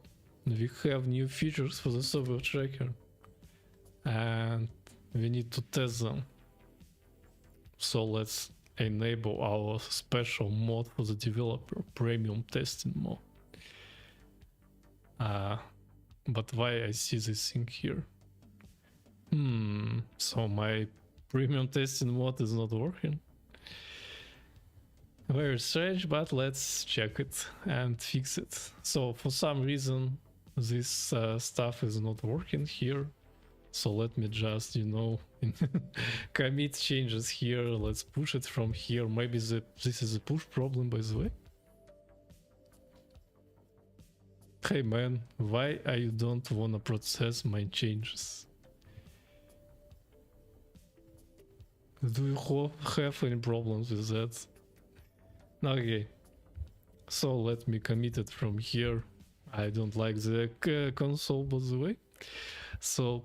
[SPEAKER 1] we have new features for the server tracker and we need to test them. So let's enable our special mode for the developer, premium testing mode. But why I see this thing here? So my premium testing mode is not working. Very strange, but let's check it and fix it. So for some reason this stuff is not working here. So let me just, you know, commit changes here. Let's push it from here. Maybe this is a push problem, by the way. Hey man, why you don't wanna process my changes? Do you have any problems with that? Okay, so let me commit it from here. I don't like the console, by the way. So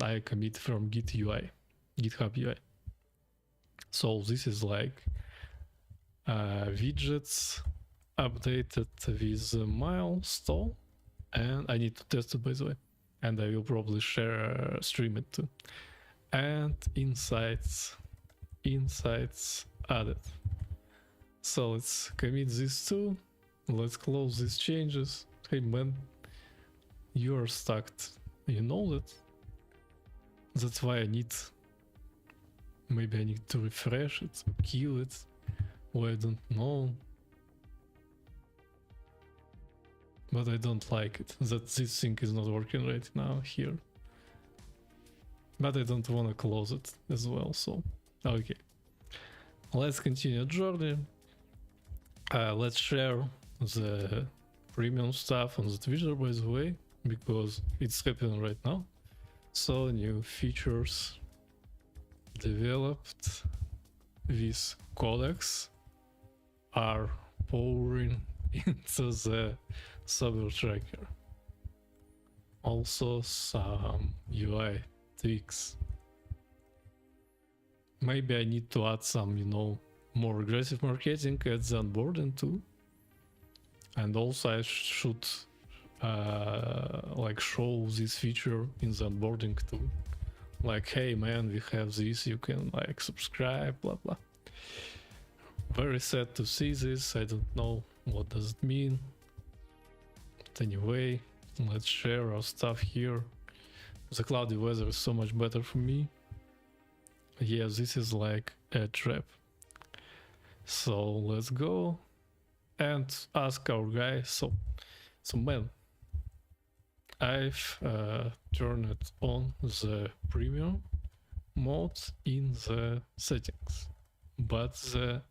[SPEAKER 1] I commit from Git UI, GitHub UI. So this is like widgets updated with a milestone, and I need to test it, by the way. And I will probably stream it too. And insights added. So let's commit these two. Let's close these changes. Hey man, you are stuck. You know that? That's why maybe I need to refresh it, kill it, or I don't know. But I don't like it, that this thing is not working right now here. But I don't want to close it as well, so okay. Let's continue journey. Let's share the premium stuff on the Twitter, by the way, because it's happening right now. So new features developed with codecs are pouring into the server tracker. Also some UI tweaks. Maybe I need to add some, you know, more aggressive marketing at the onboarding too. And also I should like show this feature in the onboarding too. Like, hey man, we have this, you can like subscribe, blah blah. Very sad to see this. I don't know what does it mean. But anyway, let's share our stuff here. The cloudy weather is so much better for me. Yeah, this is like a trap. So let's go and ask our guy. So man, I've turned on the premium mode in the settings, but the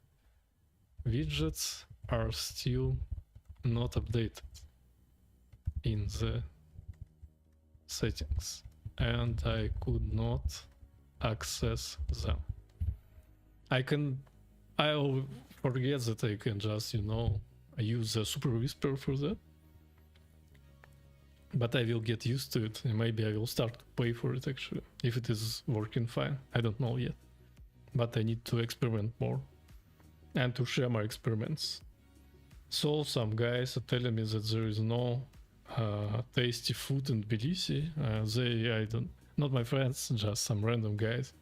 [SPEAKER 1] widgets are still not updated in the settings, and I could not access them. I'll forget that I can just, you know, use the super whisper for that. But I will get used to it, and maybe I will start to pay for it actually, if it is working fine. I don't know yet. But I need to experiment more and to share my experiments. So some guys are telling me that there is no tasty food in Tbilisi. Not my friends, just some random guys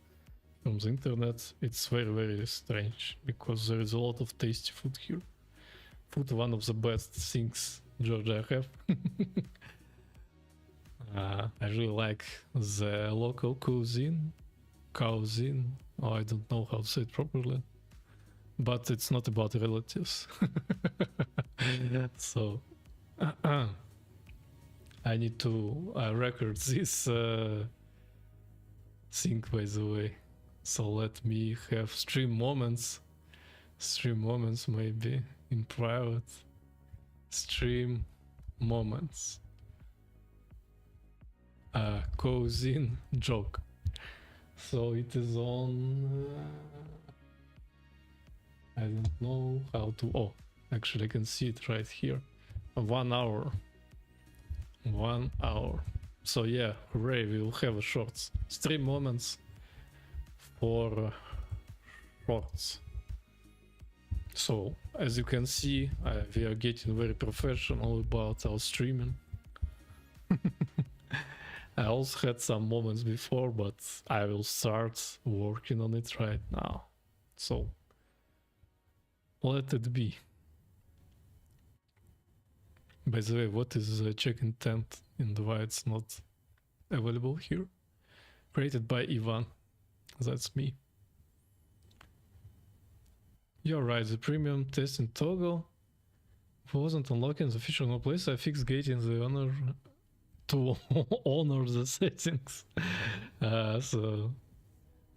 [SPEAKER 1] from the internet. It's very, very strange because there is a lot of tasty food here. Food, one of the best things Georgia have. I really like the local cuisine. Oh, I don't know how to say it properly, but it's not about relatives. So I need to record this thing, by the way. So let me have stream moments maybe in private. Stream moments. Cuisine joke. So it is on. I don't know how to. Oh, actually, I can see it right here. 1 hour. 1 hour. So yeah, hooray! We will have a shorts. Stream moments for shorts. So as you can see, we are getting very professional about our streaming. I also had some moments before, but I will start working on it right now. So let it be. By the way, what is check intent in the why it's not available here? Created by Ivan. That's me. You're right, the premium testing toggle wasn't unlocking the feature in no place. I fixed gating the honor to honor the settings. So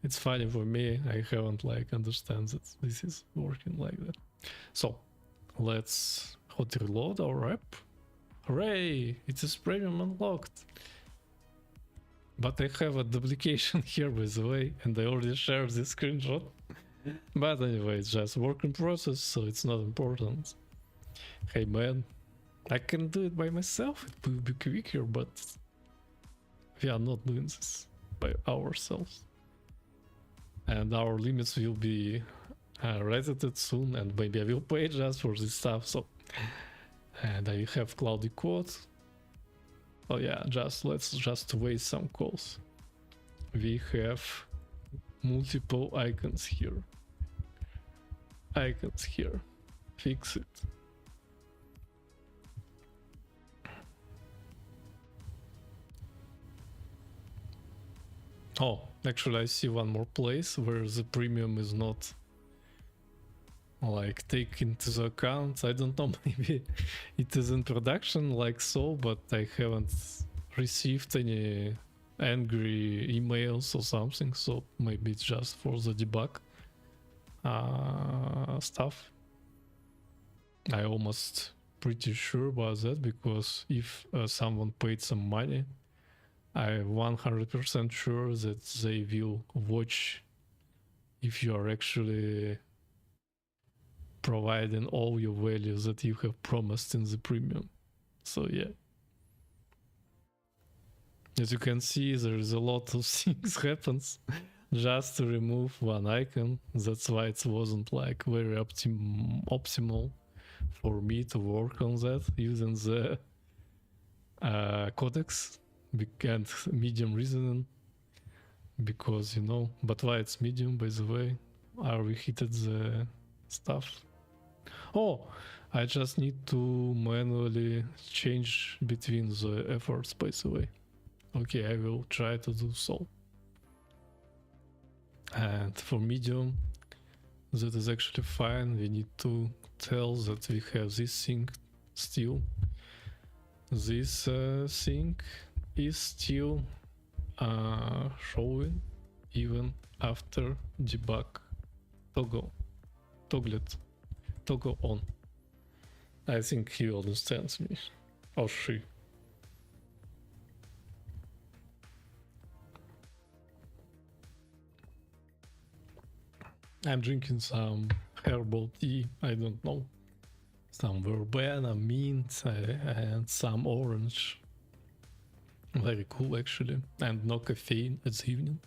[SPEAKER 1] it's funny for me. I haven't like understand that this is working like that. So let's hot reload our app. Hooray! It is premium unlocked. But I have a duplication here, by the way, and I already shared this screenshot. But anyway, it's just work in process, so it's not important. Hey man, I can do it by myself, it will be quicker, but we are not doing this by ourselves. And our limits will be resetted soon, and maybe I will pay just for this stuff. So, and I have Claude Code. Oh yeah, let's just waste some calls. We have multiple icons here. Fix it. Oh, actually I see one more place where the premium is not like taken into the account. I don't know, maybe it is in production like so, but I haven't received any angry emails or something, so maybe it's just for the debug stuff. I almost pretty sure about that, because if someone paid some money, I'm 100% sure that they will watch if you are actually providing all your values that you have promised in the premium. So yeah, as you can see, there is a lot of things happens just to remove one icon. That's why it wasn't like very optimal for me to work on that using the codecs and medium reasoning, because you know. But why it's medium, by the way? Are we hitted the stuff? Oh, I just need to manually change between the efforts, by the way. Okay, I will try to do so. And for medium, that is actually fine. We need to tell that we have this thing still. This thing is still showing even after debug toggle on. I think he understands me, or she. I'm drinking some herbal tea, I don't know, some verbena, mint, and some orange. Very cool actually, and no caffeine at the evening.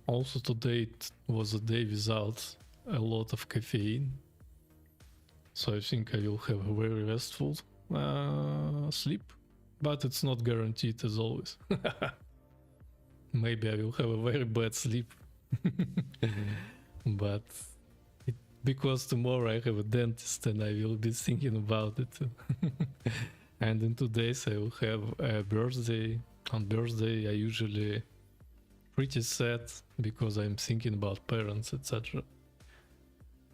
[SPEAKER 1] Also today it was a day without a lot of caffeine, so I think I will have a very restful sleep, but it's not guaranteed as always. maybe I will have a very bad sleep. But because tomorrow I have a dentist and I will be thinking about it. And in 2 days I will have a birthday. On birthday I usually pretty sad because I'm thinking about parents, etc.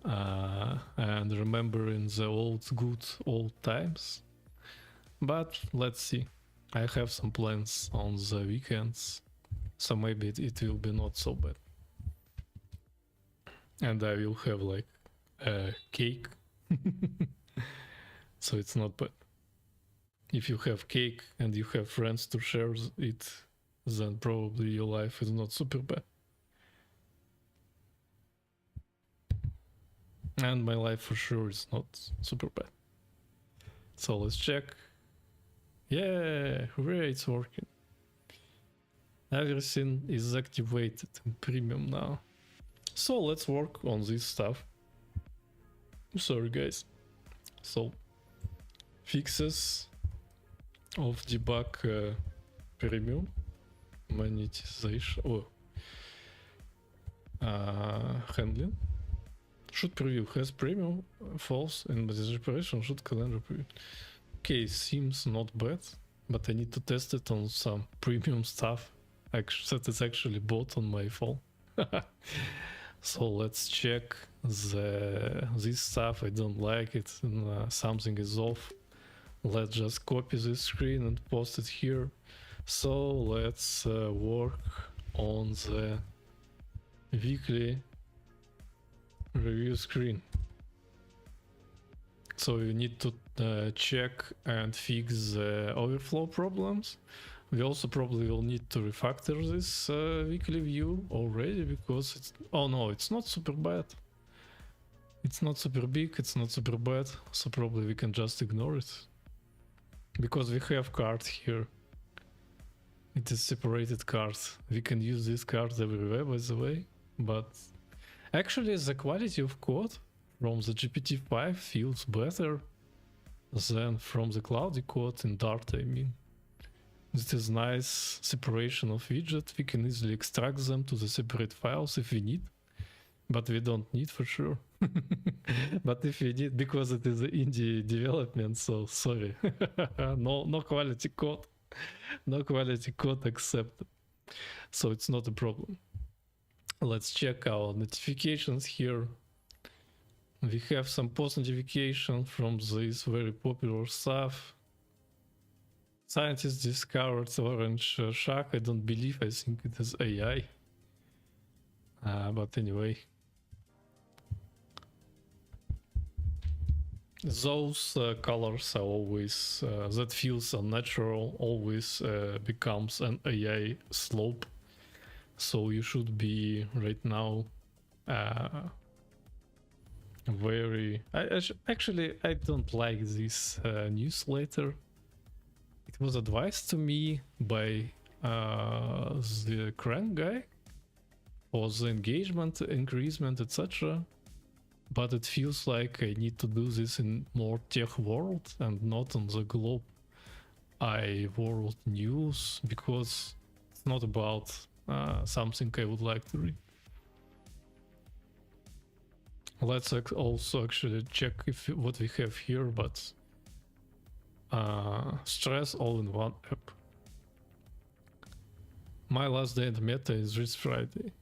[SPEAKER 1] And remembering the good old times. But let's see. I have some plans on the weekends, so maybe it will be not so bad. And I will have like a cake. So it's not bad. If you have cake and you have friends to share it, then probably your life is not super bad. And my life for sure is not super bad. So let's check. Yeah, hooray, it's working. Everything is activated in premium now. So let's work on this stuff. Sorry guys. So fixes of debug premium monetization handling. Should preview has premium false and monetization operation should calendar preview. Okay, seems not bad, but I need to test it on some premium stuff that is actually bought on my phone. So let's check this stuff. I don't like it and something is off. Let's just copy this screen and post it here. So let's work on the weekly review screen. So you need to check and fix the overflow problems. We also probably will need to refactor this weekly view already because it's... Oh no, it's not super bad. It's not super big, it's not super bad, so probably we can just ignore it. Because we have cards here. It is separated cards. We can use these cards everywhere, by the way. But actually the quality of code from the GPT-5 feels better than from the Claude Code in Dart, I mean. This is nice separation of widgets. We can easily extract them to the separate files if we need. But we don't need for sure. But if we need, because it is an indie development, so sorry. No quality code. No quality code accepted. So it's not a problem. Let's check our notifications here. We have some post notification from this very popular stuff. Scientists discovered orange shark. I don't believe, I think it is AI. But anyway. Those colors are always, that feels unnatural, always becomes an AI slope. So you should be right now very... Actually, I don't like this newsletter. It was advised to me by the Crank guy for the engagement, increasement, etc. But it feels like I need to do this in more tech world and not on the globe world news, because it's not about something I would like to read. Let's also actually check if what we have here, but stress all in one app. My last day at Meta is this Friday.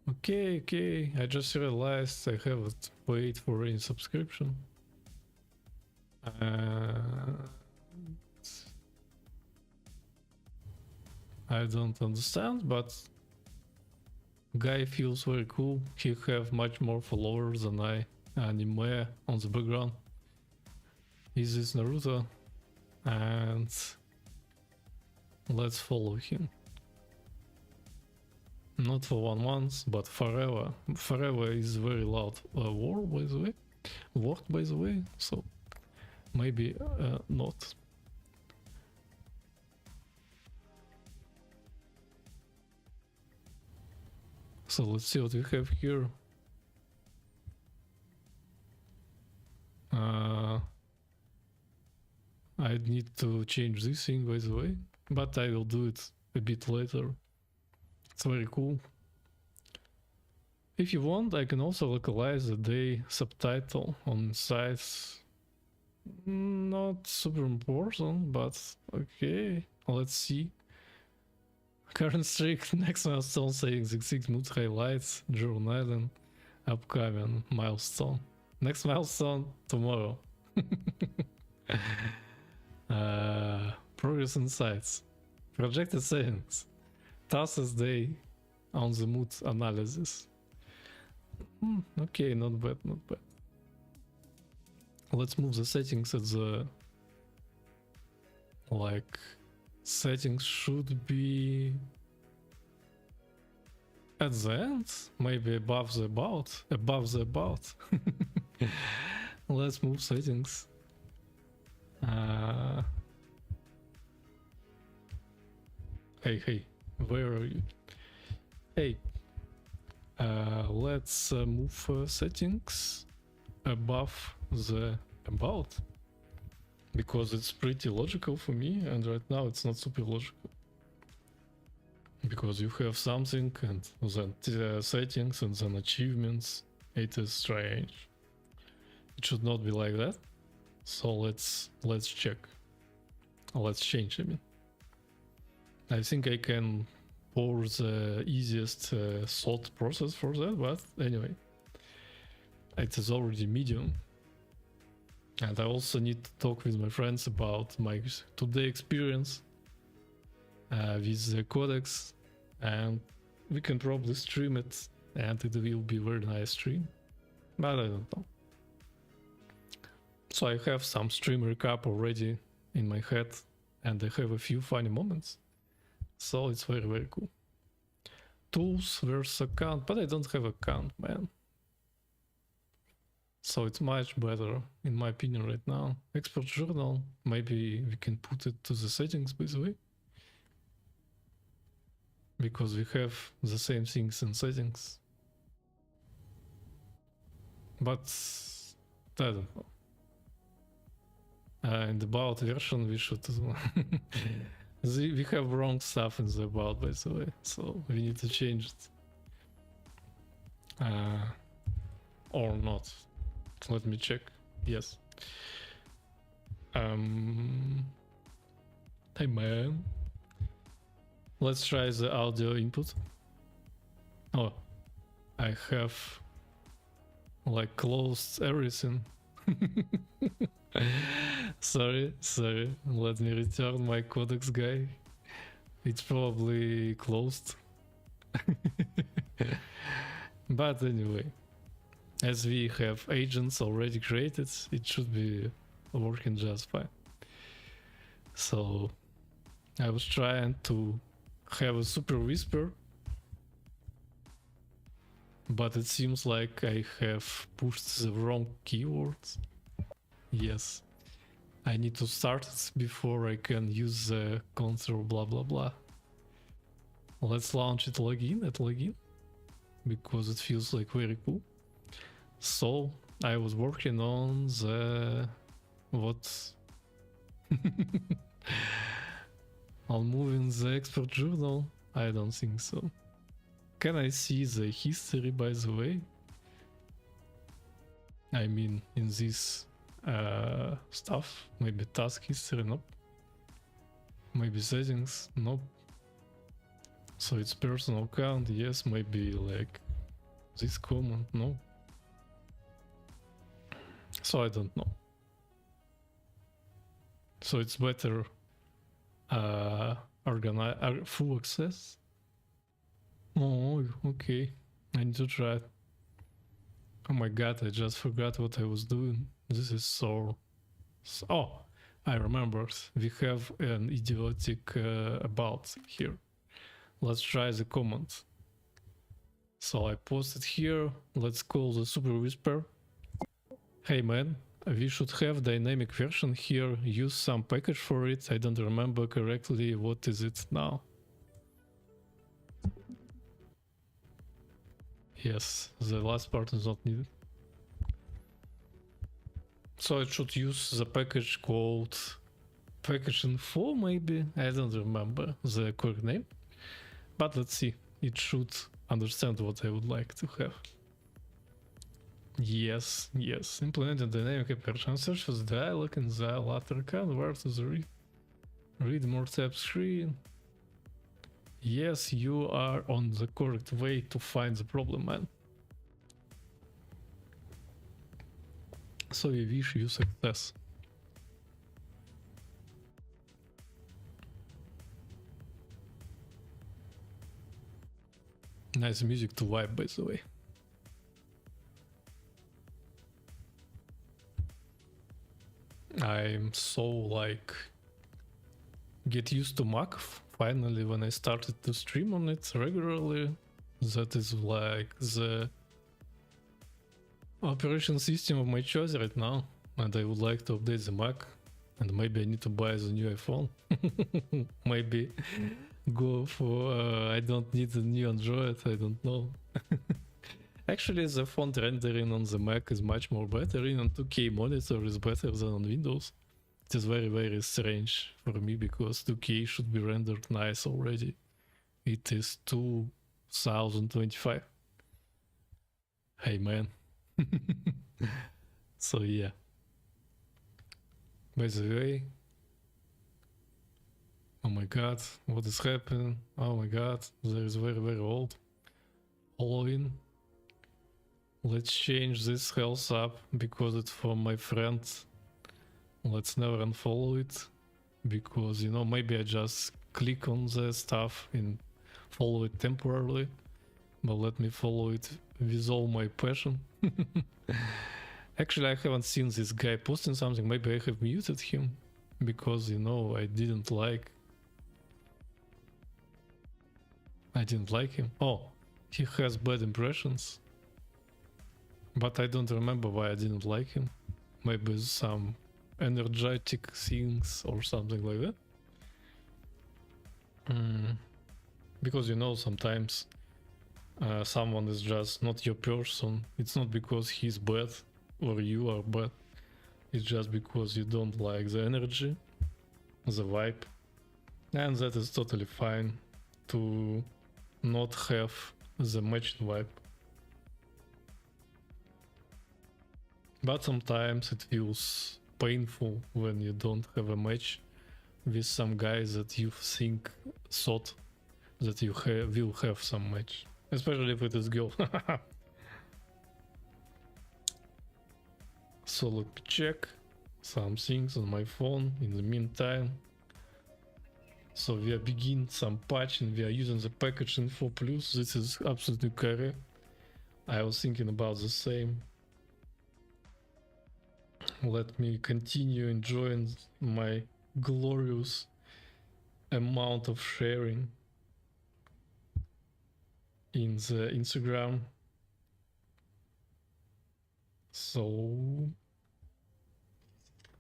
[SPEAKER 1] Okay, I just realized I haven't paid for any subscription. I don't understand, but guy feels very cool. He have much more followers than I. Anime on the background. Is this Naruto? And let's follow him. Not for 1 month, but forever. Forever is very loud word, by the way. So maybe not. So let's see what we have here. I need to change this thing, by the way. but I will do it a bit later. It's very cool. If you want, I can also localize the day subtitle on sites. Not super important, but okay, let's see. Current streak, next milestone saying succeed mood highlights, journal, upcoming milestone. Next milestone tomorrow. Progress insights. Projected settings. Tasks day on the mood analysis. Okay, not bad, not bad. Let's move the settings at the... Like... Settings should be... At the end? Maybe above the about? Above the about. Let's move settings. Hey, where are you? Hey, let's move settings above the about, because it's pretty logical for me, and right now it's not super logical. Because you have something and then settings and then achievements. It is strange. It should not be like that. So let's check. Let's change, I mean. I think I can pour the easiest thought process for that, but anyway. It is already medium. And I also need to talk with my friends about my today experience with the codex, and we can probably stream it, and it will be a very nice stream, but I don't know. So I have some stream recap already in my head, and I have a few funny moments, so it's very, very cool. Tools versus account, but I don't have account, man. So it's much better, in my opinion, right now. Expert journal, maybe we can put it to the settings, by the way. Because we have the same things in settings. But I don't know. In the about version, we should... we have wrong stuff in the about, by the way, so we need to change it. Or not. Let me check. Yes. Hey man. Let's try the audio input. Oh, I have like closed everything. sorry. Let me return my codex guy. It's probably closed. But anyway. As we have agents already created, it should be working just fine. So I was trying to have a super whisper, but it seems like I have pushed the wrong keywords. Yes, I need to start it before I can use the console blah blah blah. Let's launch it login, because it feels like very cool. So I was working on the on moving the expert journal. I don't think so. Can I see the history, by the way? I mean, in this stuff, maybe task history, nope. Maybe settings, nope. So it's personal account, yes. Maybe like this command, no. So I don't know. So it's better organize full access. Oh, okay. I need to try it. Oh my god, I just forgot what I was doing. This is so... Oh, I remembered. We have an idiotic about here. Let's try the command. So I posted here. Let's call the super whisper. Hey man, we should have dynamic version here. Use some package for it. I don't remember correctly. What is it now? Yes, the last part is not needed. So it should use the package called package info, maybe. I don't remember the correct name. But let's see. It should understand what I would like to have. Yes. Implemented dynamic aperture. Search for the dialog in the latter can. Where to the read more tab screen. Yes, you are on the correct way to find the problem, man. So we wish you success. Nice music to vibe, by the way. I'm so like get used to Mac finally when I started to stream on it regularly. That is like the operation system of my choice right now, and I would like to update the Mac, and maybe I need to buy the new iPhone. Maybe go for I don't need a new Android, I don't know. Actually, the font rendering on the Mac is much more better. Even on 2K monitor is better than on Windows. It is very strange for me because 2K should be rendered nice already. It is 2025. Hey man. So yeah. By the way, oh my god, what is happening? Oh my god, there is very old Halloween. Let's change this health up because it's from my friend. Let's never unfollow it because, you know, maybe I just click on the stuff and follow it temporarily, but let me follow it with all my passion. Actually, I haven't seen this guy posting something. Maybe I have muted him because, you know, I didn't like him. Oh, he has bad impressions, but I don't remember why I didn't like him. Maybe some energetic things or something like that. Because, you know, sometimes someone is just not your person. It's not because he's bad or you are bad. It's just because you don't like the energy, the vibe, and that is totally fine to not have the matched vibe. But sometimes it feels painful when you don't have a match with some guy that you thought that you will have some match, especially if it is girl. So let me check some things on my phone in the meantime. So we are begin some patching. We are using the package info plus. This is absolutely correct. I was thinking about the same. Let me continue enjoying my glorious amount of sharing in the Instagram. So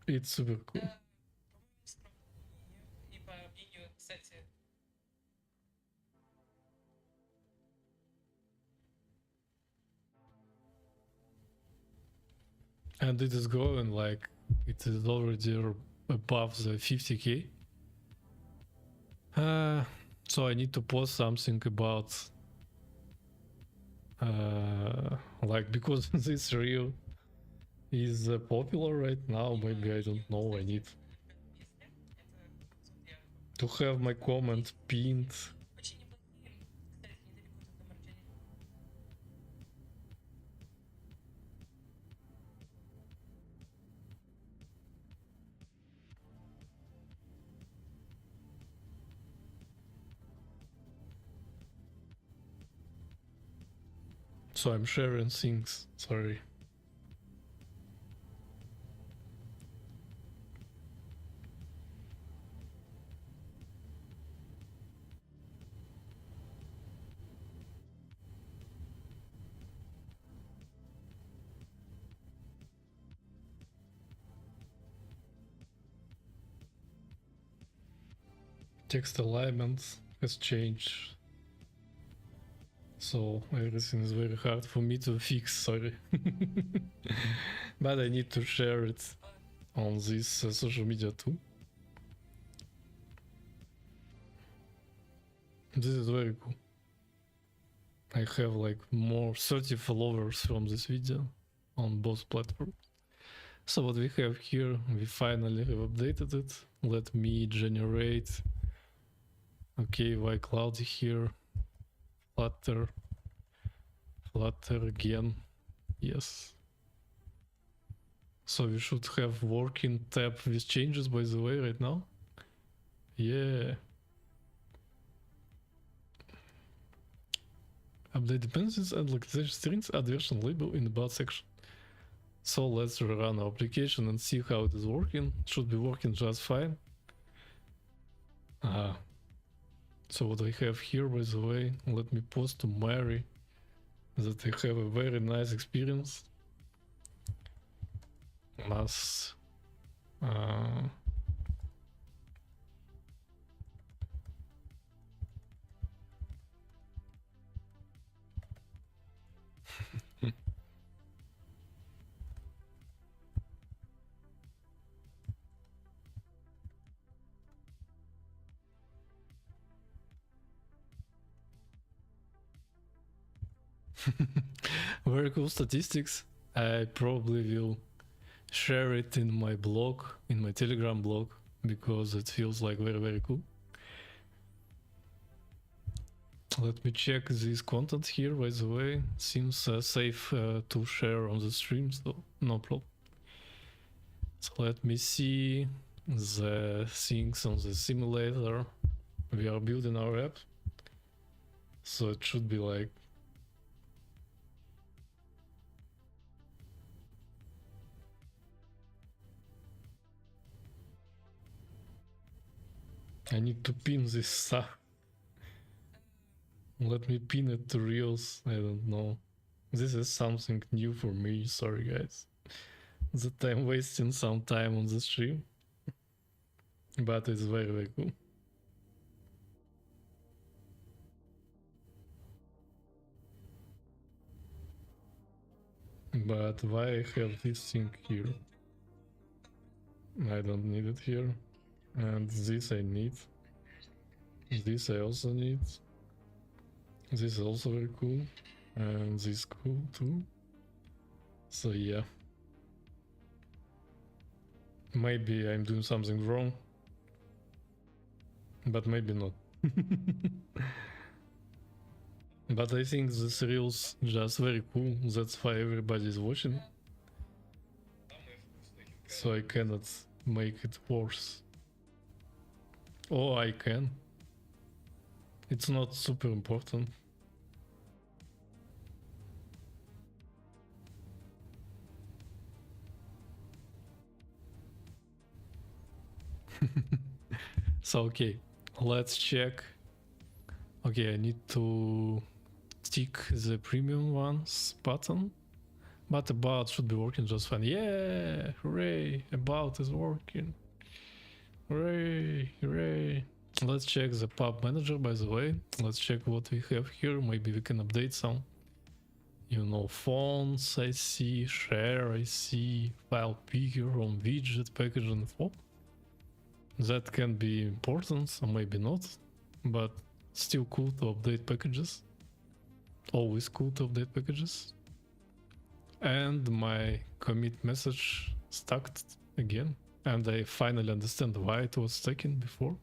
[SPEAKER 1] it's super cool. And it is growing, like it is already above the 50k. So I need to post something about like because this reel is popular right now. Maybe I don't know, I need to have my comment pinned. So I'm sharing things, sorry. Text alignment has changed. So everything is very hard for me to fix, sorry. But I need to share it on this social media too. This is very cool. I have like more 30 followers from this video on both platforms. So what we have here, we finally have updated it. Let me generate. Okay, why cloudy here? Flutter again. Yes. So we should have working tab with changes, by the way, right now. Yeah. Update dependencies and localization strings, add version label in the about section. So let's rerun our application and see how it is working. It should be working just fine. So what I have here, by the way, let me post to Mary that I have a very nice experience. Mass very cool statistics. I probably will share it in my blog, in my Telegram blog, because it feels like very cool. Let me check this content here, by the way. Seems safe to share on the stream, so no problem. So let me see the things on the simulator. We are building our app, so it should be like I need to pin this stuff. Let me pin it to Reels. I don't know. This is something new for me. Sorry, guys. That I'm wasting some time on the stream. But it's very cool. But why I have this thing here? I don't need it here. And this I need. This I also need. This is also very cool. And this is cool too. So yeah. Maybe I'm doing something wrong. But maybe not. But I think this reel's just very cool. That's why everybody's watching. So I cannot make it worse. Oh, I can. It's not super important. So okay, let's check. Okay, I need to tick the premium ones button, but about should be working just fine. Yeah, hooray, about is working. Hooray. Let's check the pub manager, by the way. Let's check what we have here. Maybe we can update some, fonts. I see, share, I see, file picker, home widget, package info. That can be important, or maybe not, but still cool to update packages. Always cool to update packages. And my commit message stuck again, and I finally understand why it was stuck in before.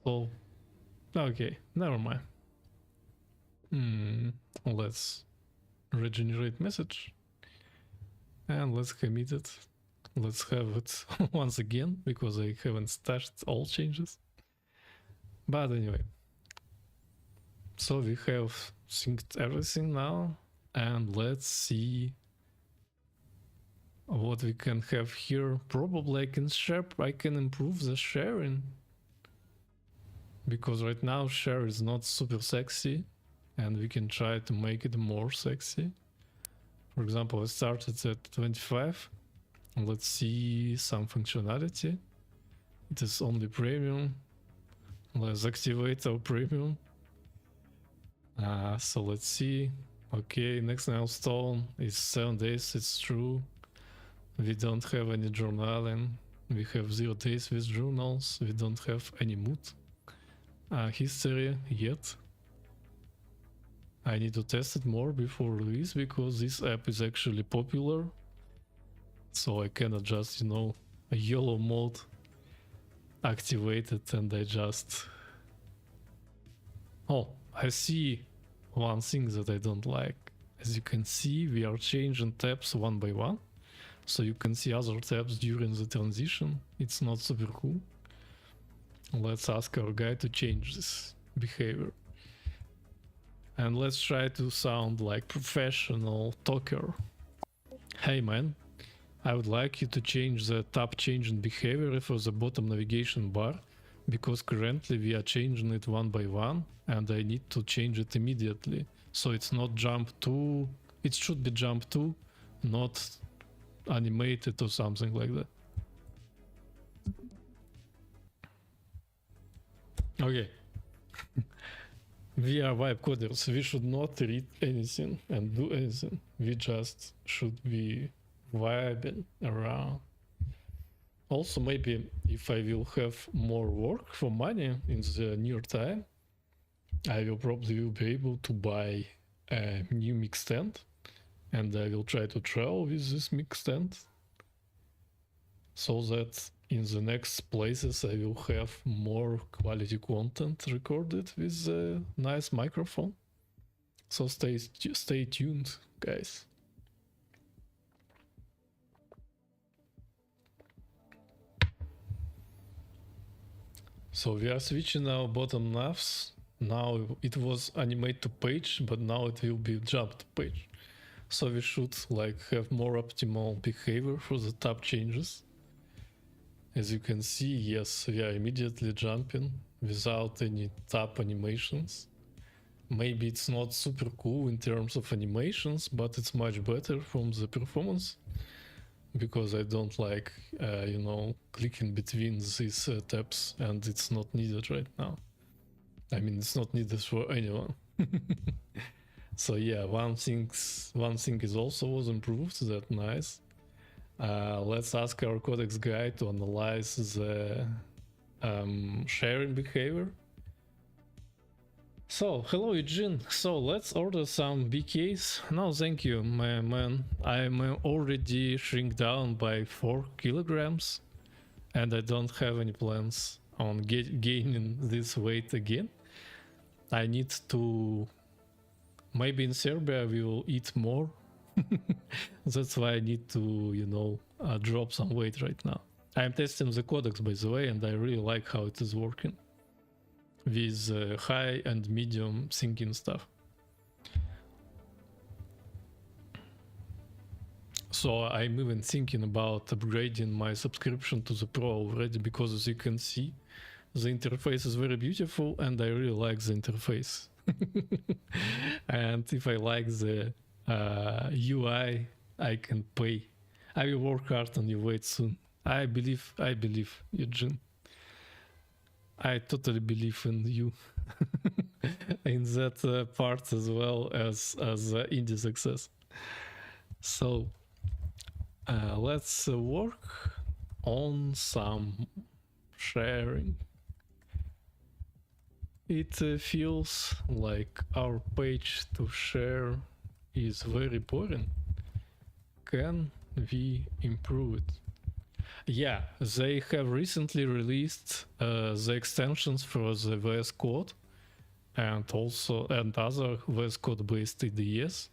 [SPEAKER 1] So, okay, never mind. Let's regenerate message, and let's commit it. Let's have it once again, because I haven't stashed all changes. But anyway, so we have synced everything now, and let's see what we can have here. Probably I can improve the sharing, because right now share is not super sexy, and we can try to make it more sexy. For example, I started at 25. Let's see some functionality. It is only premium. Let's activate our premium. So let's see. Okay, next milestone is 7 days. It's true. We don't have any journaling. We have 0 days with journals. We don't have any mood. history yet. I need to test it more before release because this app is actually popular. So I cannot just, you know, a yellow mode activated and I just... Oh, I see one thing that I don't like. As you can see, we are changing tabs one by one. So you can see other tabs during the transition. It's not super cool. Let's ask our guy to change this behavior. And let's try to sound like professional talker. Hey man, I would like you to change the tab changing behavior for the bottom navigation bar, because currently we are changing it one by one and I need to change it immediately. So it's not jump to, it should be jump to, not animated or something like that. Okay. We are vibe coders, we should not read anything and do anything. We just should be vibing around. Also, maybe if I will have more work for money in the near time, I will probably be able to buy a new mic stand, and I will try to travel with this mic stand so that in the next places I will have more quality content recorded with a nice microphone. So stay tuned, guys. So we are switching our bottom navs. Now it was animate to page, but now it will be jump to page. So we should like have more optimal behavior for the tab changes. As you can see, yes, we are immediately jumping without any tab animations. Maybe it's not super cool in terms of animations, but it's much better from the performance, because I don't like, you know, clicking between these tabs, and it's not needed right now. I mean, it's not needed for anyone. So yeah, one thing is also was improved. That's nice. Let's ask our codex guy to analyze the sharing behavior. So, hello Eugene. So let's order some BKs. No, thank you, my man. I'm already shrink down by 4 kilograms, and I don't have any plans on gaining this weight again. I need to... Maybe in Serbia we will eat more. That's why I need to, you know, drop some weight right now. I'm testing the codex, by the way, and I really like how it is working with high and medium syncing stuff. So I'm even thinking about upgrading my subscription to the Pro already, because as you can see, the interface is very beautiful and I really like the interface. And if I like the UI, I can pay. I will work hard on your weight soon. I believe, Eugene. I totally believe in you. In that part as well as indie success. So let's work on some sharing. It feels like our page to share is very boring. Can we improve it? Yeah, they have recently released the extensions for the VS Code and other VS Code based IDEs,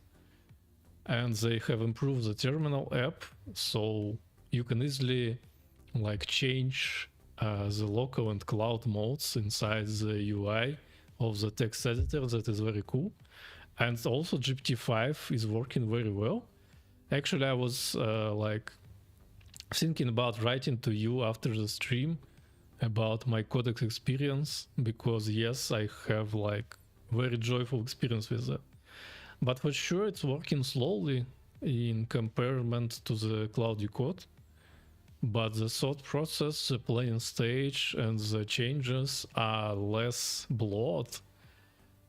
[SPEAKER 1] and they have improved the terminal app, so you can easily like change the local and cloud modes inside the UI of the text editor. That is very cool. And also GPT-5 is working very well. Actually, I was like thinking about writing to you after the stream about my codex experience, because yes, I have like very joyful experience with that. But for sure, it's working slowly in comparison to the Claude Code. But the thought process, the planning stage, and the changes are less bloated.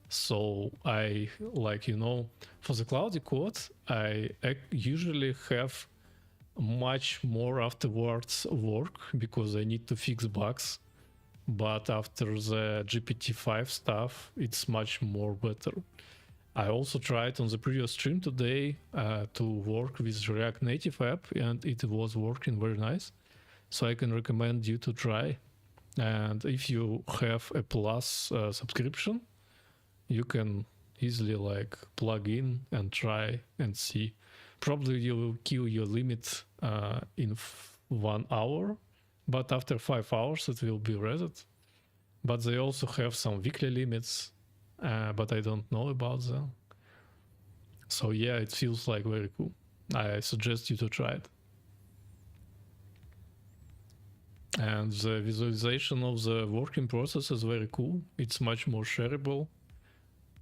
[SPEAKER 1] So I like, you know, for the Claude Code, I usually have much more afterwards work because I need to fix bugs but after the GPT-5 stuff, it's much more better. I also tried on the previous stream today to work with React Native app, and it was working very nice. So I can recommend you to try. And if you have a Plus subscription, you can easily like plug in and try and see. Probably you will kill your limit in 1 hour, but after 5 hours it will be reset. But they also have some weekly limits, but I don't know about them. So yeah, it feels like very cool. I suggest you to try it. And the visualization of the working process is very cool. It's much more shareable.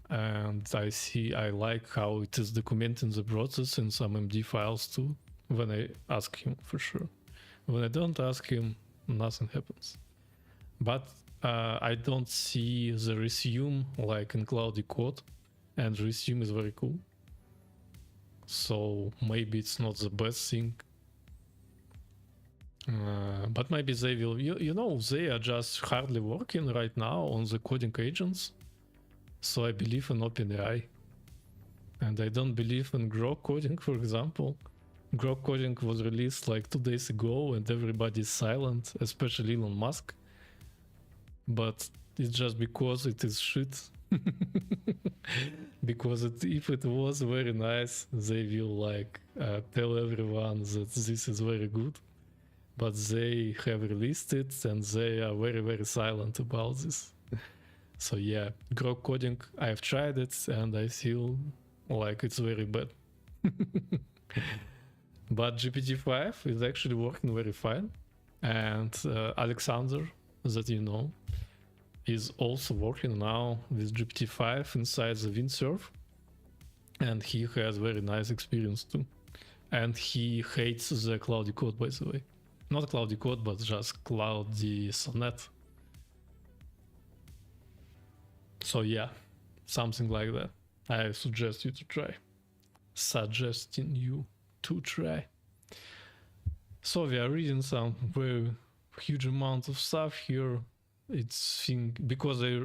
[SPEAKER 1] And I like how it is documenting the process in some MD files too, when I ask him, for sure. When I don't ask him, nothing happens. But I don't see the resume like in Claude Code, and resume is very cool. So maybe it's not the best thing. But maybe they will, they are just hardly working right now on the coding agents. So I believe in OpenAI. And I don't believe in Grok coding, for example. Grok coding was released like 2 days ago and everybody's silent, especially Elon Musk. But it's just because it is shit. Because if it was very nice, they will like tell everyone that this is very good. But they have released it and they are very, very silent about this. So yeah, Grok coding, I've tried it and I feel like it's very bad. But GPT-5 is actually working very fine. And Alexander, that you know, is also working now with GPT-5 inside the Windsurf. And he has very nice experience too. And he hates the Claude Code, by the way. Not Claude Code, but just Claude Sonnet. So yeah, something like that. I suggest you to try. Suggesting you to try. So we are reading some very huge amount of stuff here. It's because I,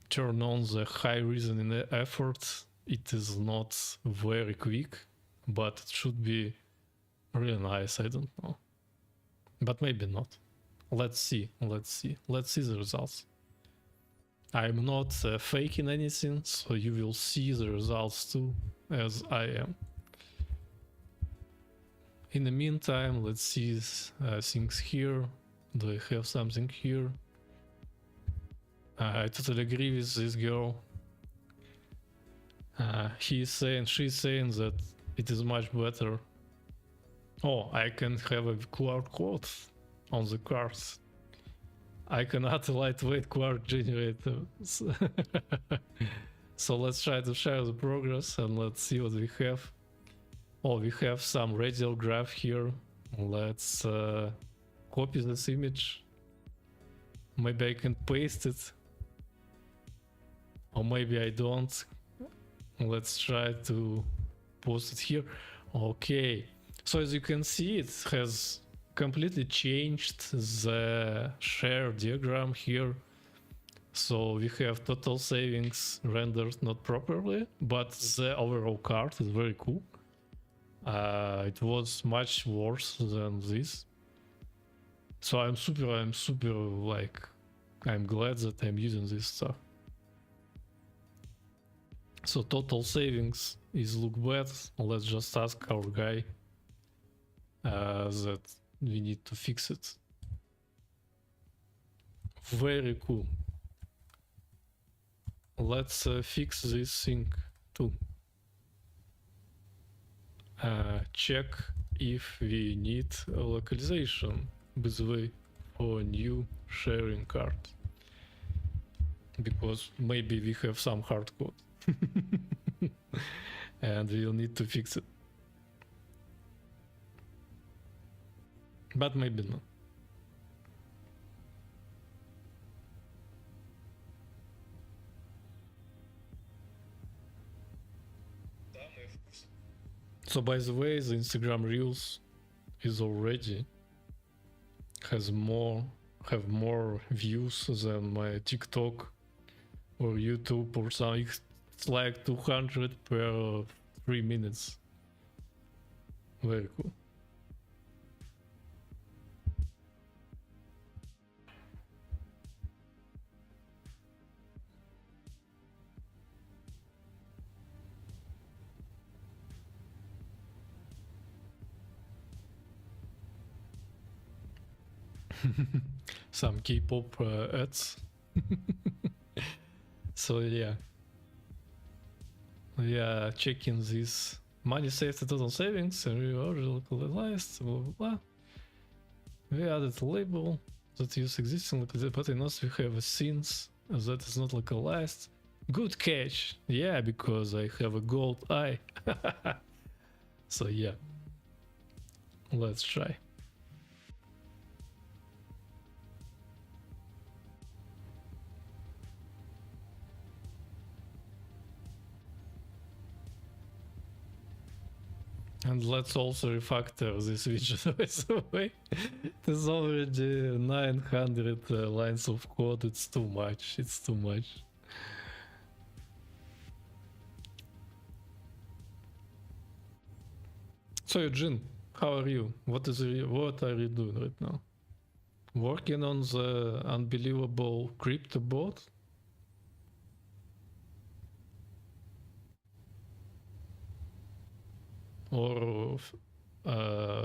[SPEAKER 1] turn on the high reasoning effort. It is not very quick, but it should be really nice. I don't know, but maybe not. Let's see the results. I'm not faking anything, so you will see the results too, as I am. In the meantime, let's see things here. Do I have something here? I totally agree with this girl. She's saying that it is much better. Oh, I can have a QR code on the cards. I can add a lightweight card generator. So let's try to share the progress and let's see what we have. Oh, we have some radial graph here. Let's copy this image. Maybe I can paste it. Or maybe I don't. Let's try to post it here. Okay. So as you can see, it has completely changed the share diagram here. So we have total savings rendered not properly, but the overall card is very cool. It was much worse than this. So I'm super like, I'm glad that I'm using this stuff. So total savings is look bad. Let's just ask our guy that we need to fix it. Very cool. Let's fix this thing too. Check if we need a localization, by the way, for a new sharing card. Because maybe we have some hard code. And we'll need to fix it. But maybe not. So by the way, the Instagram Reels is already has more have more views than my TikTok or YouTube or something. It's like 200 per 3 minutes. Very cool. Some K-pop ads. So yeah, we are checking this money saved to total savings and reward localized, blah blah blah. We added a label that use existing localized, but in us we have a scenes that is not localized. Good catch. Yeah, because I have a gold eye. So yeah, let's try. And let's also refactor this widget by the way. There's already 900 lines of code. It's too much. It's too much. So Eugene, how are you? What are you doing right now? Working on the unbelievable crypto bot? Or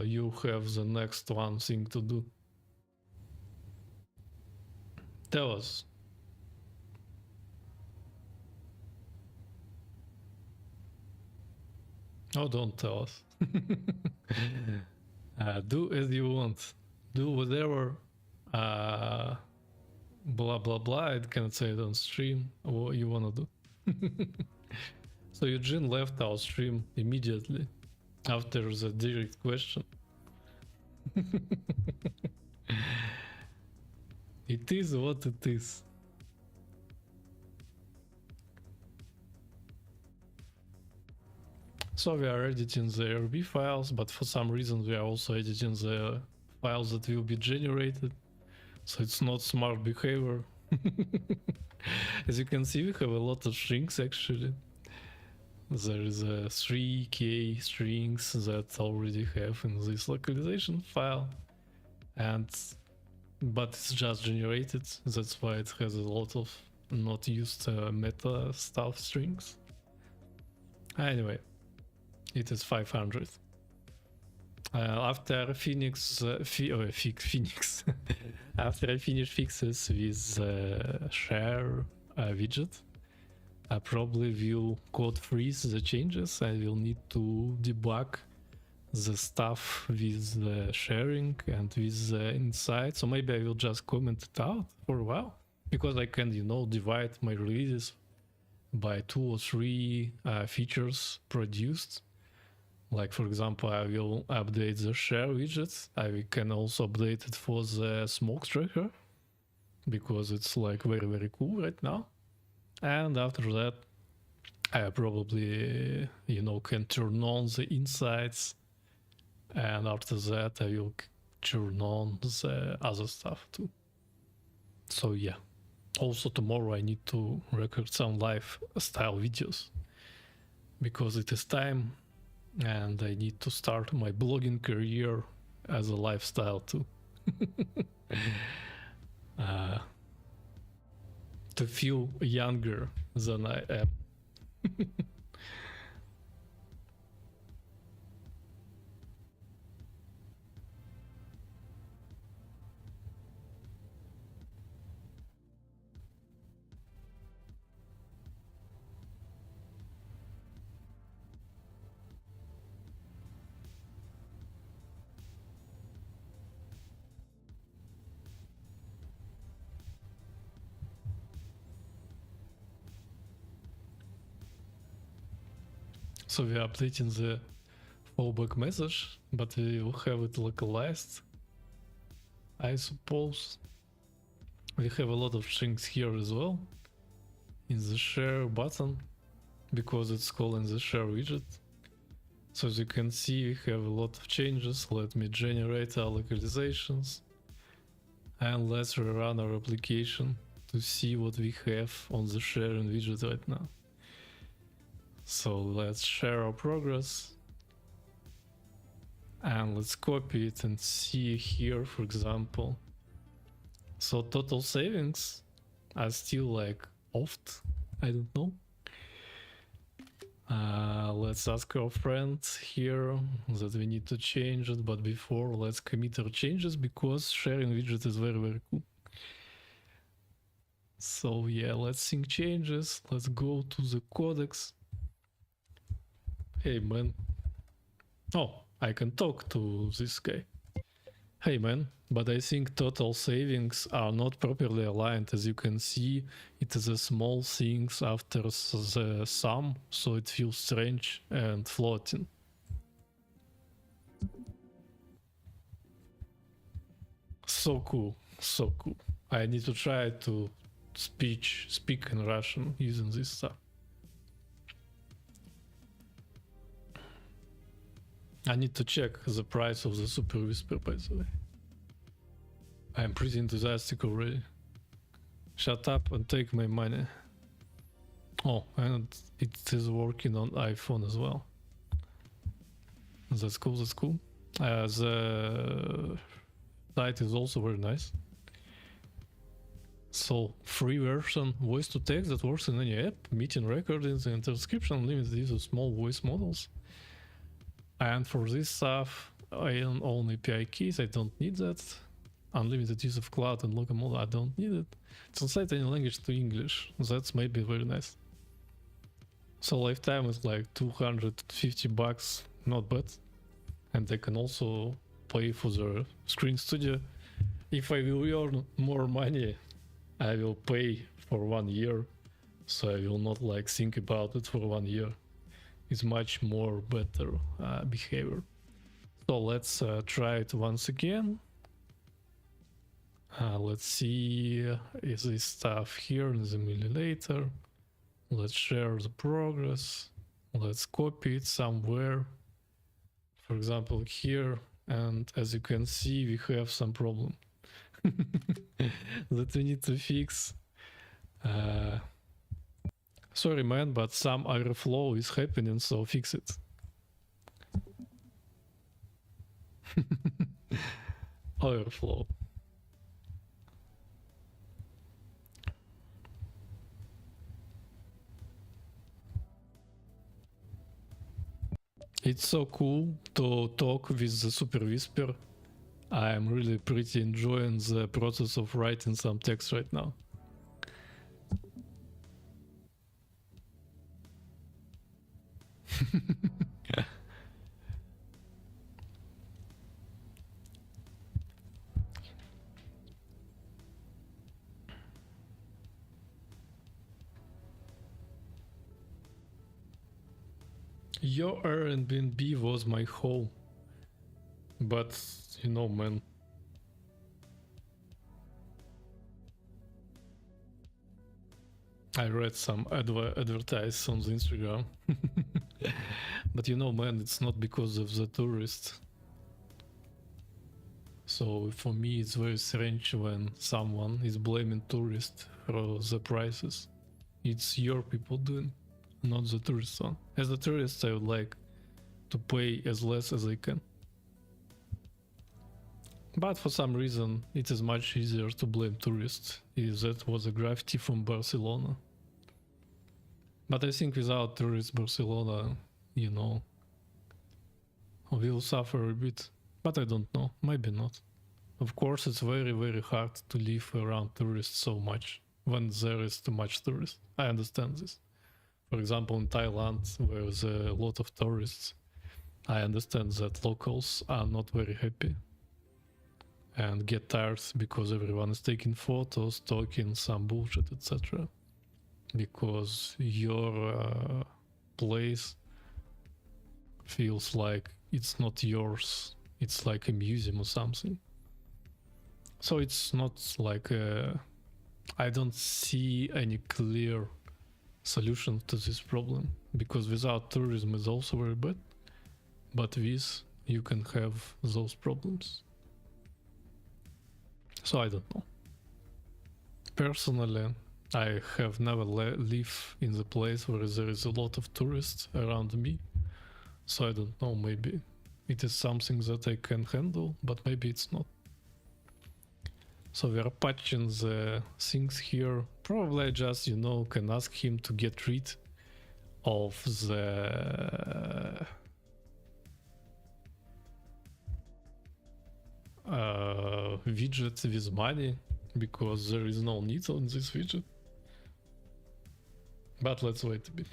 [SPEAKER 1] you have the next one thing to do? Tell us. Oh, don't tell us. Do as you want. Do whatever blah blah blah. I cannot say it on stream. What you wanna do? So Eugene left our stream immediately after the direct question. It is what it is. So we are editing the RB files, but for some reason we are also editing the files that will be generated. So it's not smart behavior. As you can see, we have a lot of strings actually. There is a 3k strings that already have in this localization file, but it's just generated. That's why it has a lot of not used meta stuff strings. Anyway, it is 500. After Phoenix, Phoenix. After I finish fixes with share widget, I probably will code freeze the changes. I will need to debug the stuff with the sharing and with the inside. So maybe I will just comment it out for a while, because I can, divide my releases by 2 or 3 features produced. Like for example, I will update the share widget. I can also update it for the smoke tracker, because it's like very, very cool right now. And after that, I probably, can turn on the insights. And after that, I will turn on the other stuff too. So yeah. Also tomorrow I need to record some lifestyle videos, because it is time and I need to start my blogging career as a lifestyle too. To feel younger than I am. So we are updating the fallback message, but we will have it localized, I suppose. We have a lot of strings here as well in the share button, because it's calling the share widget. So as you can see, we have a lot of changes. Let me generate our localizations. And let's rerun our application to see what we have on the sharing widget right now. So let's share our progress. And let's copy it and see here, for example. So total savings are still like oft, I don't know. Let's ask our friend here that we need to change it, but before let's commit our changes because sharing widget is very, very cool. So yeah, let's sync changes. Let's go to the codex. Hey man. Oh, I can talk to this guy. Hey man, but I think total savings are not properly aligned. As you can see, it is a small things after the sum, so it feels strange and floating. So cool, so cool. I need to try to speak in Russian using this stuff. I need to check the price of the Super Whisper, by the way. I'm pretty enthusiastic already. Shut up and take my money. Oh, and it is working on iPhone as well. That's cool, that's cool. The site is also very nice. So, free version, voice to text that works in any app, meeting recordings and transcription, limited use of small voice models. And for this stuff, I own API keys, I don't need that. Unlimited use of cloud and local model, I don't need it. Translate any language to English, that's maybe very nice. So lifetime is like $250, not bad. And I can also pay for the screen studio. If I will earn more money, I will pay for 1 year. So I will not like think about it for 1 year. It's much more better behavior. So let's try it once again. Let's see, is this stuff here in the emulator? Let's share the progress. Let's copy it somewhere. For example, here. And as you can see, we have some problem that we need to fix. Sorry, man, but some airflow is happening, so fix it. Airflow. It's so cool to talk with the Super Whisper. I'm really pretty enjoying the process of writing some text right now. Your Airbnb was my home. But, you know, man. I read some advertise on the Instagram. But you know, man, it's not because of the tourists. So for me, it's very strange when someone is blaming tourists for the prices. It's your people doing, not the tourist one. As a tourist, I would like to pay as less as I can. But for some reason, it is much easier to blame tourists if that was a graffiti from Barcelona. But I think without tourists, Barcelona, you know, will suffer a bit. But I don't know, maybe not. Of course, it's very, very hard to live around tourists so much when there is too much tourists. I understand this. For example, in Thailand, where there's a lot of tourists, I understand that locals are not very happy and get tired because everyone is taking photos, talking some bullshit, etc. Because your place feels like it's not yours, it's like a museum or something. So it's not like I don't see any clear solution to this problem, because without tourism is also very bad, but with you can have those problems. So I don't know. Personally, I have never lived in the place where there is a lot of tourists around me. So I don't know, maybe it is something that I can handle, but maybe it's not. So we are patching the things here. Probably I just, you know, can ask him to get rid of the widget with money, because there is no need on this widget. But let's wait a bit.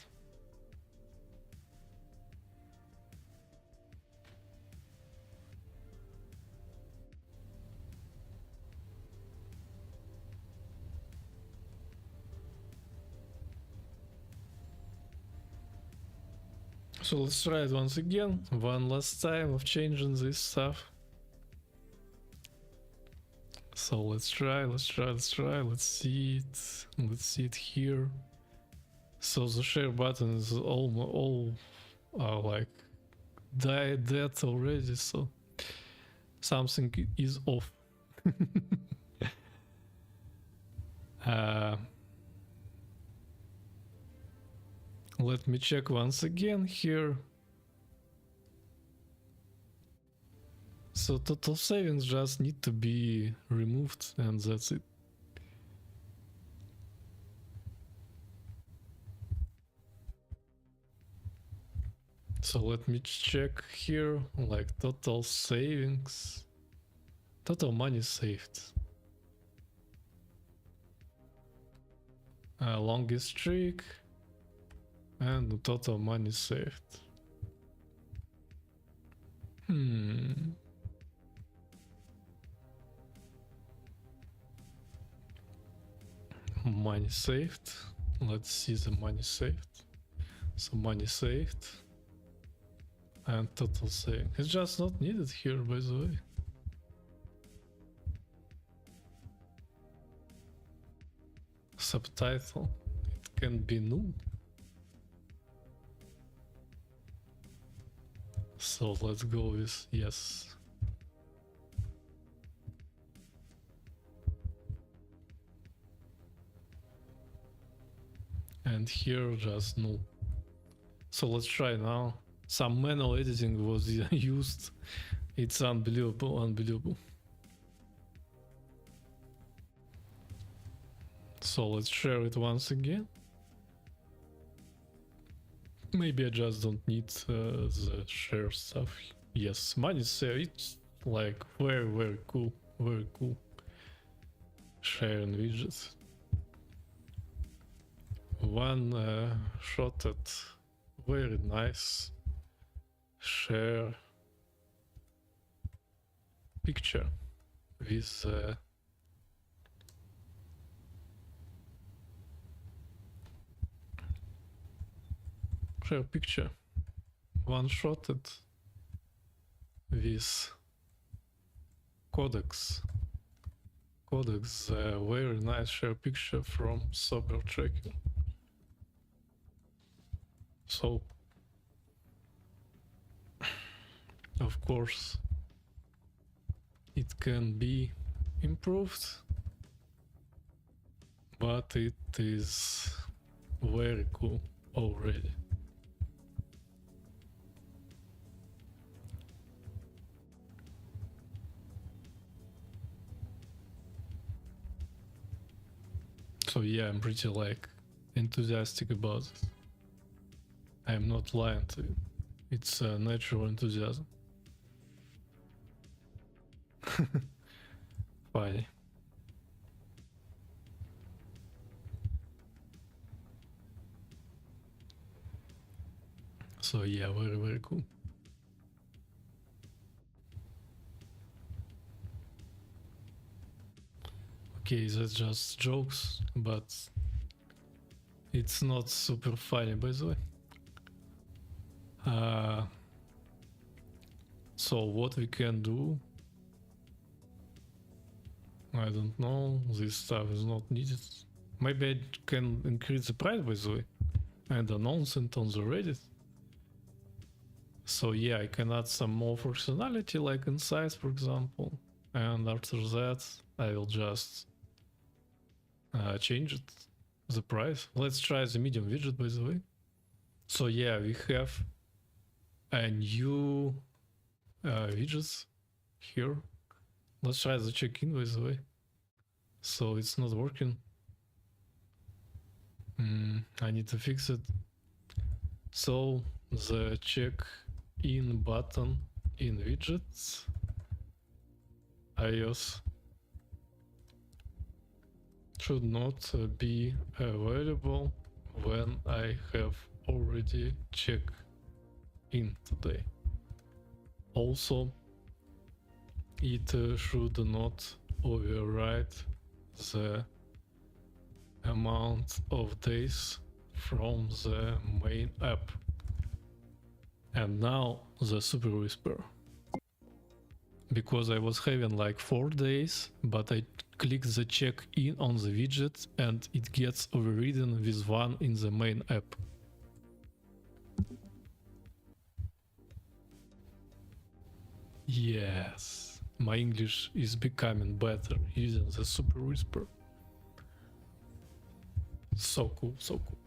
[SPEAKER 1] So let's try it once again, one last time of changing this stuff. So let's try, let's see it here. So the share button is all like dead already, so something is off. Let me check once again here. So total savings just need to be removed, and that's it. So let me check here, like total savings, total money saved, longest streak, and total money saved. Money saved. Let's see the money saved. So money saved and total saving. It's just not needed here, by the way. Subtitle. It can be null. So let's go with yes. And here just null. So let's try now. Some manual editing was used. It's unbelievable. So let's share it once again. Maybe I just don't need the share stuff. Yes, money saved. It's like very cool. Sharing widgets. One shot at very nice share picture with share picture one shotted with codex very nice share picture from Sober Tracker. So of course it can be improved, but it is very cool already. So yeah, I'm pretty like enthusiastic about it. I'm not lying to you. It's a natural enthusiasm. Funny. So yeah, very cool. Okay, that's just jokes, but it's not super funny, by the way. So what we can do, I don't know, this stuff is not needed. Maybe I can increase the price, by the way, and announce it on the Reddit. So yeah, I can add some more functionality, like insights, for example. And after that, I will just change it, the price. Let's try the medium widget, by the way. So yeah, we have a new widgets here. Let's try the check-in, by the way. So it's not working. I need to fix it. So the check-in button in widgets, iOS, should not be available when I have already checked in today. Also, it should not override the amount of days from the main app. And now the super whisper. Because I was having like 4 days, but I click the check in on the widget and it gets overridden with 1 in the main app. Yes, my English is becoming better using the super whisper. So cool, so cool.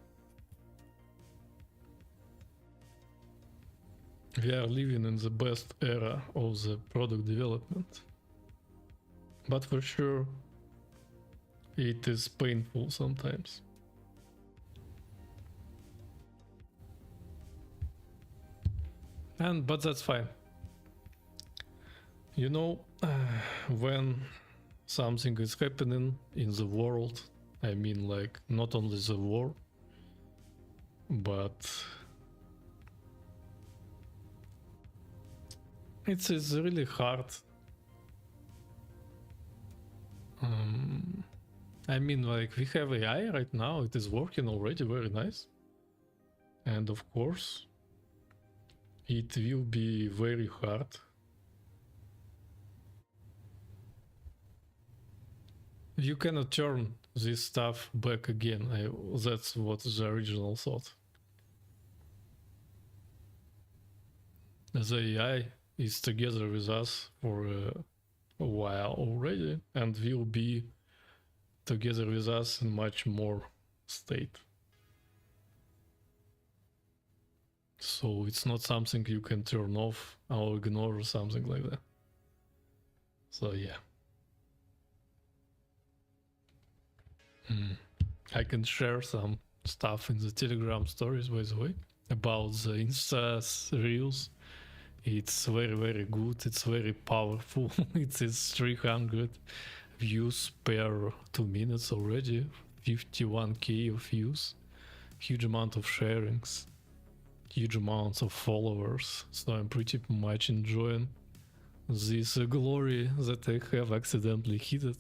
[SPEAKER 1] We are living in the best era of the product development. But for sure, it is painful sometimes. But that's fine. You know, when something is happening in the world, I mean like not only the war, but it's really hard. I mean, like we have AI right now, it is working already very nice. And of course, it will be very hard you cannot turn this stuff back again. That's what the original thought. The AI is together with us for a while already and will be together with us in much more state. So it's not something you can turn off or ignore or something like that. So yeah. I can share some stuff in the Telegram stories, by the way, about the Insta Reels. It's very good. It's very powerful. It is 300 views per 2 minutes already. 51k of views. Huge amount of sharings. Huge amounts of followers. So I'm pretty much enjoying this glory that I have accidentally hit it.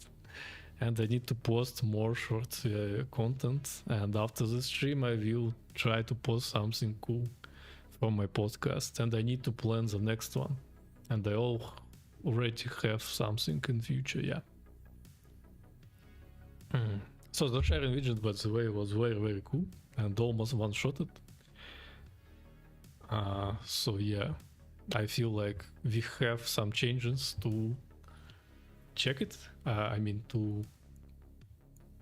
[SPEAKER 1] And I need to post more short content. And after the stream, I will try to post something cool from my podcast. And I need to plan the next one. And I already have something in future, yeah. So the sharing widget, by the way, was very cool and almost one-shotted. So yeah, I feel like we have some changes to check it. I mean to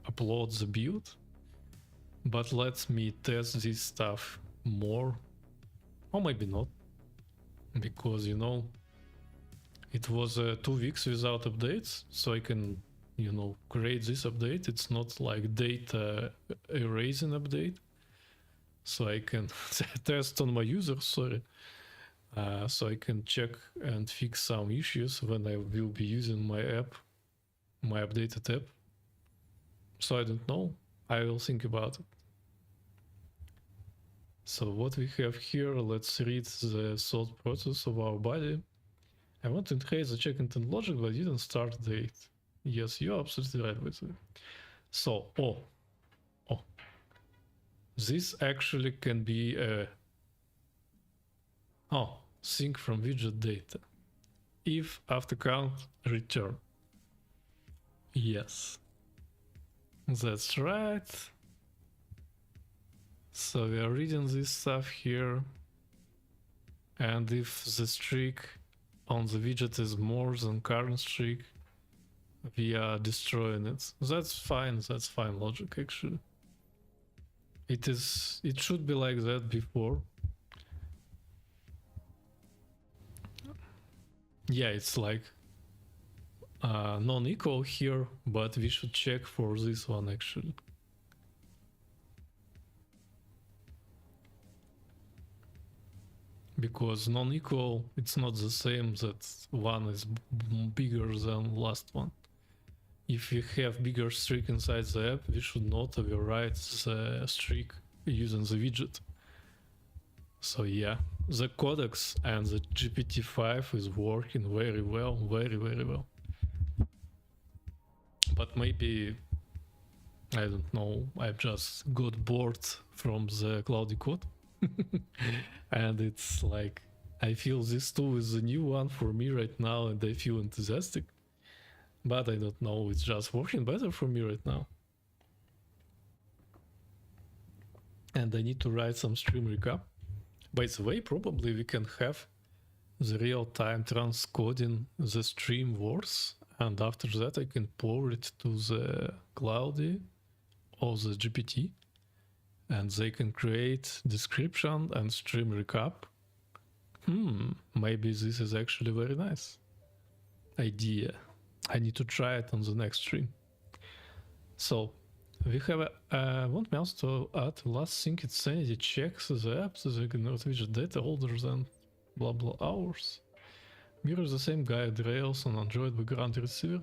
[SPEAKER 1] upload the build, but let me test this stuff more, or maybe not, because you know it was 2 weeks without updates, so I can create this update. It's not like data erasing update, so I can test on my users, sorry. So I can check and fix some issues when I will be using my app, my updated app. So I don't know. I will think about it. So what we have here, let's read the thought process of our body. I want to enhance the check intent logic, but didn't start date. Yes, you're absolutely right with it. So, this actually can be a sync from widget data. If after count, return. Yes, that's right. So we are reading this stuff here. And if the streak on the widget is more than current streak, we are destroying it. That's fine logic actually. It should be like that before. Yeah, it's like non-equal here, but we should check for this one actually. Because non-equal, it's not the same that one is bigger than last one. If we have bigger streak inside the app, we should not overwrite the streak using the widget. So yeah, the codex and the GPT-5 is working very well, very well. But maybe, I don't know, I just got bored from the Claude Code. And it's like, I feel this tool is a new one for me right now and I feel enthusiastic. But I don't know, it's just working better for me right now. And I need to write some stream recap. By the way, probably we can have the real-time transcoding the stream words, and after that I can pour it to the Claude or the GPT, and they can create description and stream recap. Maybe this is actually very nice idea. I need to try it on the next stream. So we have want me also to add last thing, it's sanity checks the app so they can not widget data older than blah blah hours. Mirrors the same guide rails on Android background receiver.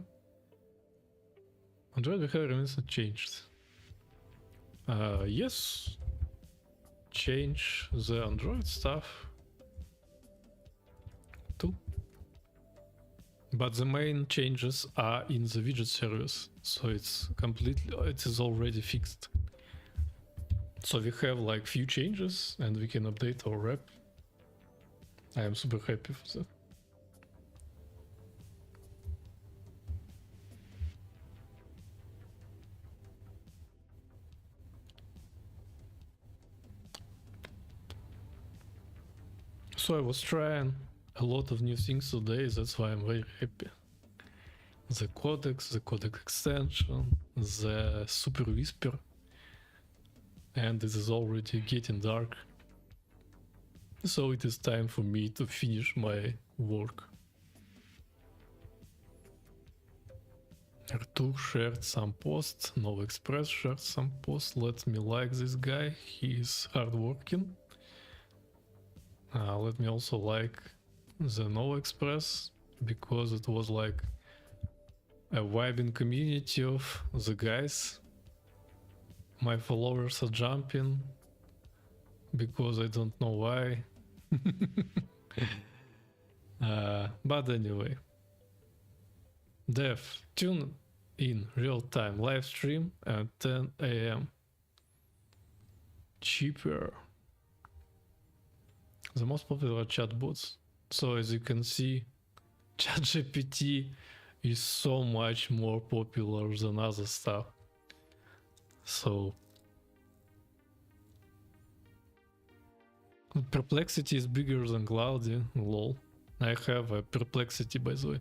[SPEAKER 1] Android behavior remains unchanged. Yes, change the Android stuff too. But the main changes are in the widget service, so it's completely, it is already fixed. So we have like few changes and we can update our app. I am super happy for that. So I was trying a lot of new things today, that's why I'm very happy. The codec extension, the super whisper, and it is already getting dark. So it is time for me to finish my work. R2 shared some posts, No Express shared some posts, let me like this guy, he is hardworking. Let me also like the No Express, because it was like a vibing community of the guys. My followers are jumping because I don't know why. But anyway, Dev, tune in real time live stream at 10 a.m. Cheaper. The most popular chatbots. So as you can see, ChatGPT is so much more popular than other stuff. So Perplexity is bigger than Claude, lol. I have a Perplexity, by the way.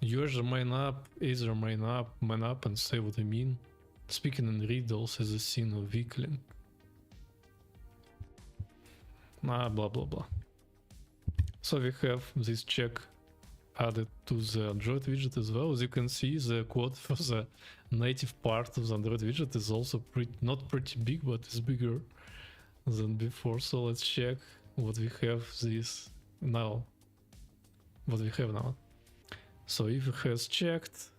[SPEAKER 1] Use main app, either main app and say what I mean. Speaking in riddles as a scene of weakling. Blah blah blah. So we have this check added to the Android widget as well. As you can see, the code for the native part of the Android widget is also not pretty big, but it's bigger than before. So let's check what we have this now. What we have now. So if it has checked,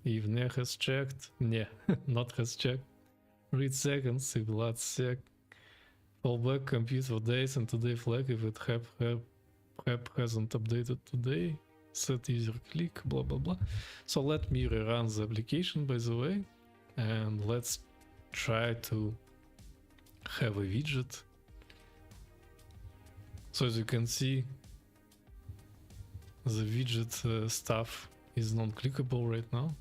[SPEAKER 1] if ne has checked, ne, not has checked. Read seconds, if blood sec. Fallback compute for days and today flag if it app hasn't updated today. Set user click, blah blah blah. So let me rerun the application, by the way, and let's try to have a widget. So as you can see, the widget stuff is non-clickable right now,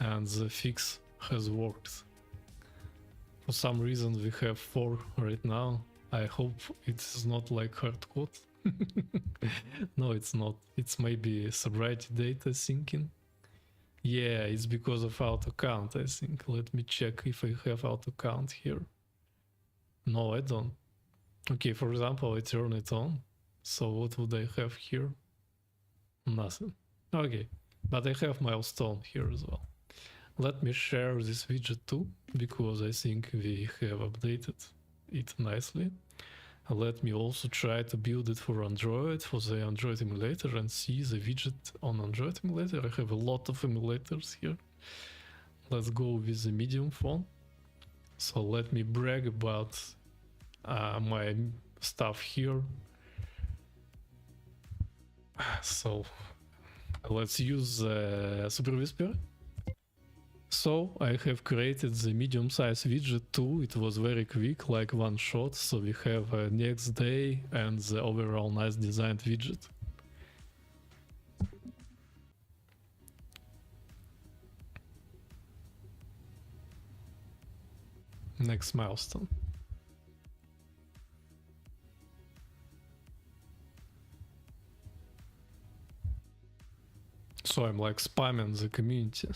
[SPEAKER 1] and the fix has worked. For some reason we have 4 right now. I hope it's not like hard code. No, it's not. It's maybe sobriety data syncing. Yeah, it's because of auto count, I think. Let me check if I have auto count here. No, I don't. Okay, for example, I turn it on. So what would I have here? Nothing. Okay, but I have milestone here as well. Let me share this widget too, because I think we have updated it nicely. Let me also try to build it for Android, for the Android emulator, and see the widget on Android emulator. I have a lot of emulators here. Let's go with the medium phone. So let me brag about my stuff here. So let's use Super Whisper. So I have created the medium size widget too. It was very quick, like one shot. So we have a next day and the overall nice designed widget. Next milestone. So I'm like spamming the community.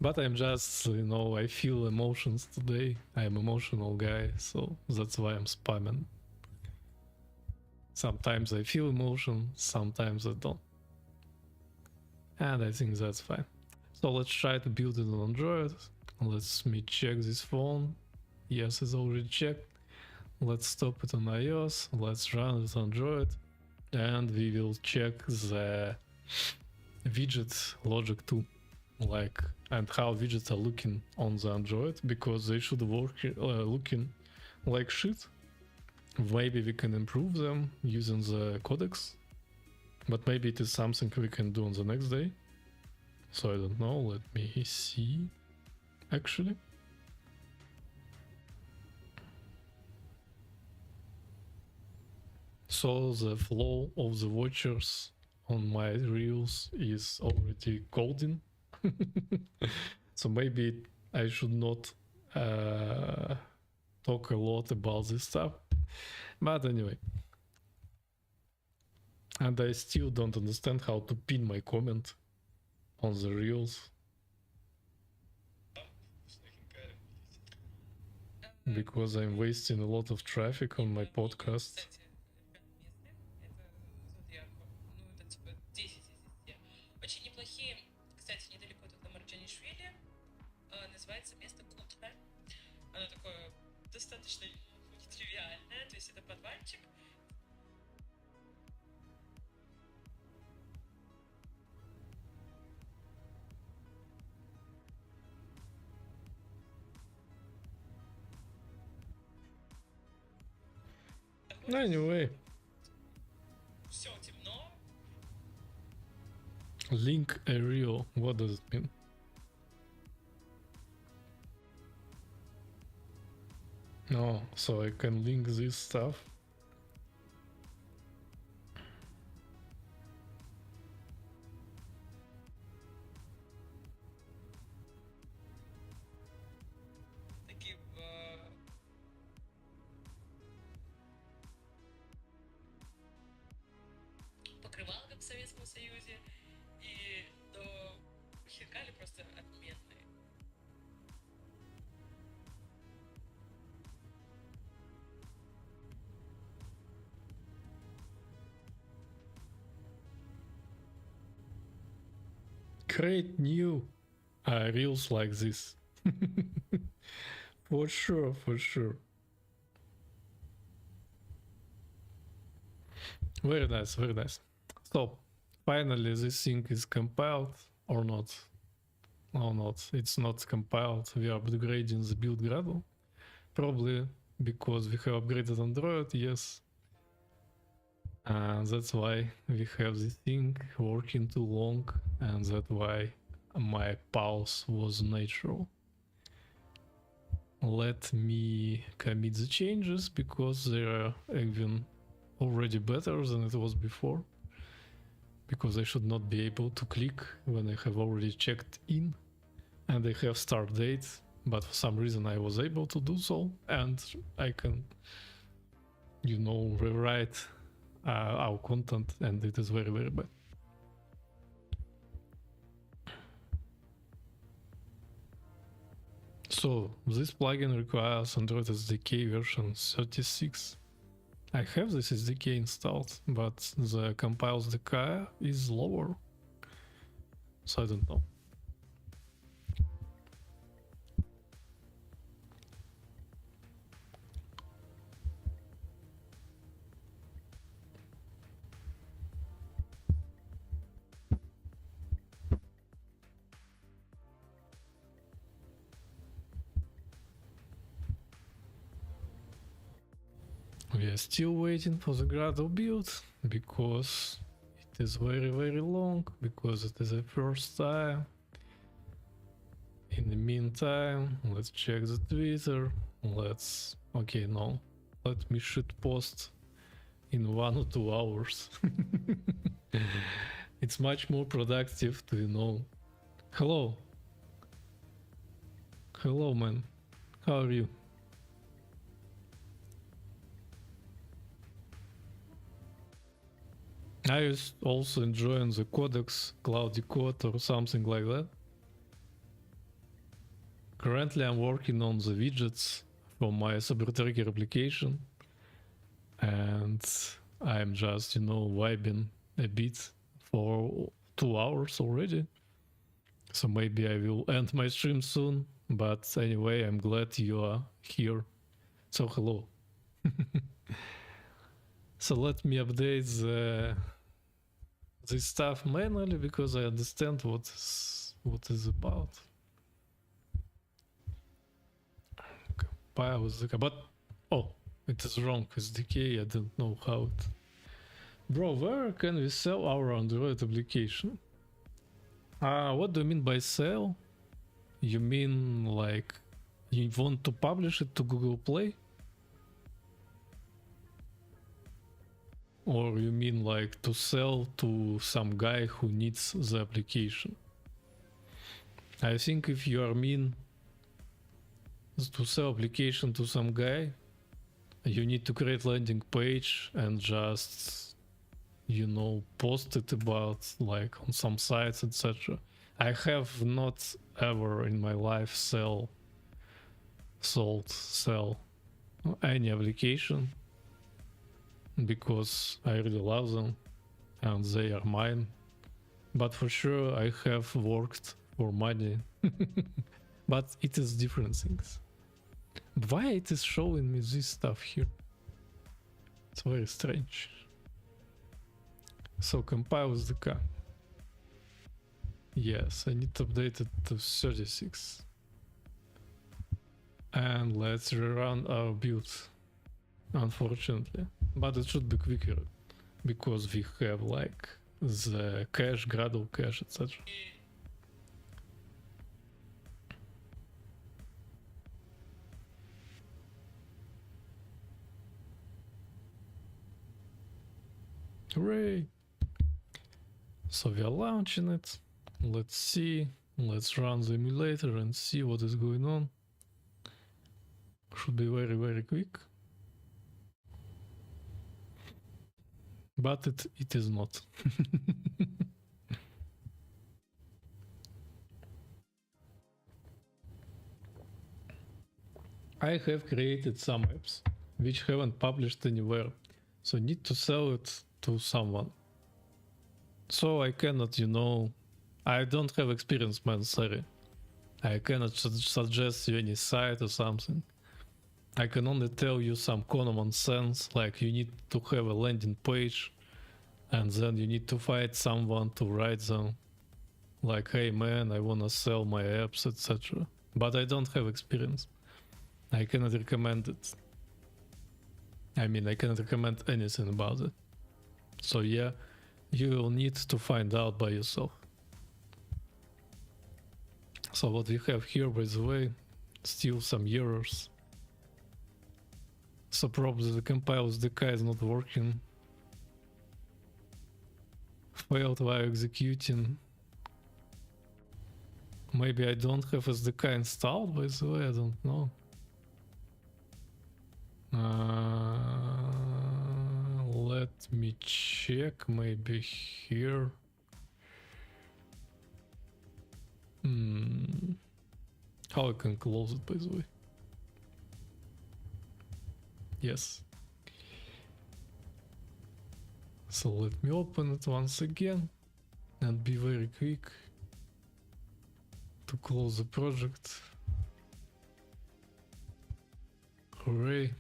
[SPEAKER 1] But I'm just, you know, I feel emotions today. I'm an emotional guy, so that's why I'm spamming. Sometimes I feel emotion, sometimes I don't. And I think that's fine. So let's try to build it on Android. Let me check this phone. Yes, it's already checked. Let's stop it on iOS. Let's run it on Android. And we will check the widget logic too, like, and how widgets are looking on the Android, because they should work looking like shit. Maybe we can improve them using the codecs, but maybe it is something we can do on the next day. So I don't know. Let me see. Actually, so the flow of the watchers on my reels is already golden. So maybe I should not talk a lot about this stuff, but anyway. And I still don't understand how to pin my comment on the reels, because I'm wasting a lot of traffic on my podcast.
[SPEAKER 2] Достаточно нетривиальное, то есть это подвальчик.
[SPEAKER 1] Anyway,
[SPEAKER 2] Все темно.
[SPEAKER 1] link a reel. What does it mean? No, so I can link this stuff.
[SPEAKER 2] Таки покрывалка в Советском Союзе и до хинкали просто отменные.
[SPEAKER 1] Create new reels like this. For sure, for sure. Very nice, very nice. So finally this thing is compiled or not? Or not, it's not compiled. We are upgrading the build Gradle. Probably because we have upgraded Android, yes. And that's why we have this thing working too long, and that's why my pause was natural. Let me commit the changes, because they are even already better than it was before, because I should not be able to click when I have already checked in and I have start date, but for some reason I was able to do so, and I can, you know, rewrite our content, and it is very, very bad. So this plugin requires Android SDK version 36. I have this SDK installed, but the compile SDK is lower, so I don't know. We are still waiting for the Gradle build because it is very, very long, because it is the first time. In the meantime, let's check the Twitter. Okay, no. Let me shoot post in 1 or 2 hours. It's much more productive to, you know. Hello. Hello, man. How are you? Are you also enjoying the codex, Claude Code or something like that? Currently I'm working on the widgets for my Super Trigger application, and I'm just, you know, vibing a bit for 2 hours already. So maybe I will end my stream soon, but anyway, I'm glad you are here. So hello. So let me update this stuff manually, because I understand what is about. But oh, it is wrong. SDK, I don't know how it. Bro, where can we sell our Android application? What do you mean by sell? You mean like you want to publish it to Google Play? Or you mean like to sell to some guy who needs the application? I think if you are mean to sell application to some guy, you need to create landing page and just, you know, post it about like on some sites, etc. I have not ever in my life sell any application, because I really love them and they are mine. But for sure I have worked for money. But it is different things. Why it is showing me this stuff here? It's very strange. So compile SDK. Yes, I need to update it to 36. And let's rerun our build, unfortunately. But it should be quicker, because we have like the cache, Gradle cache, etc. Hooray! So we are launching it. Let's see. Let's run the emulator and see what is going on. Should be very, very quick. But it is not. I have created some apps which haven't published anywhere, so need to sell it to someone. So I cannot, you know, I don't have experience, man, sorry. I cannot suggest you any site or something. I can only tell you some common sense, like you need to have a landing page, and then you need to find someone to write them, like, hey man, I wanna sell my apps, etc. But I don't have experience. I cannot recommend it. I mean, I cannot recommend anything about it. So yeah, you will need to find out by yourself. So what we have here, by the way, still some errors. So probably the compile SDK is not working. Failed while executing. Maybe I don't have SDK installed, by the way, I don't know. Let me check, maybe here. How I can close it, by the way? Yes. So let me open it once again and be very quick to close the project. Hooray.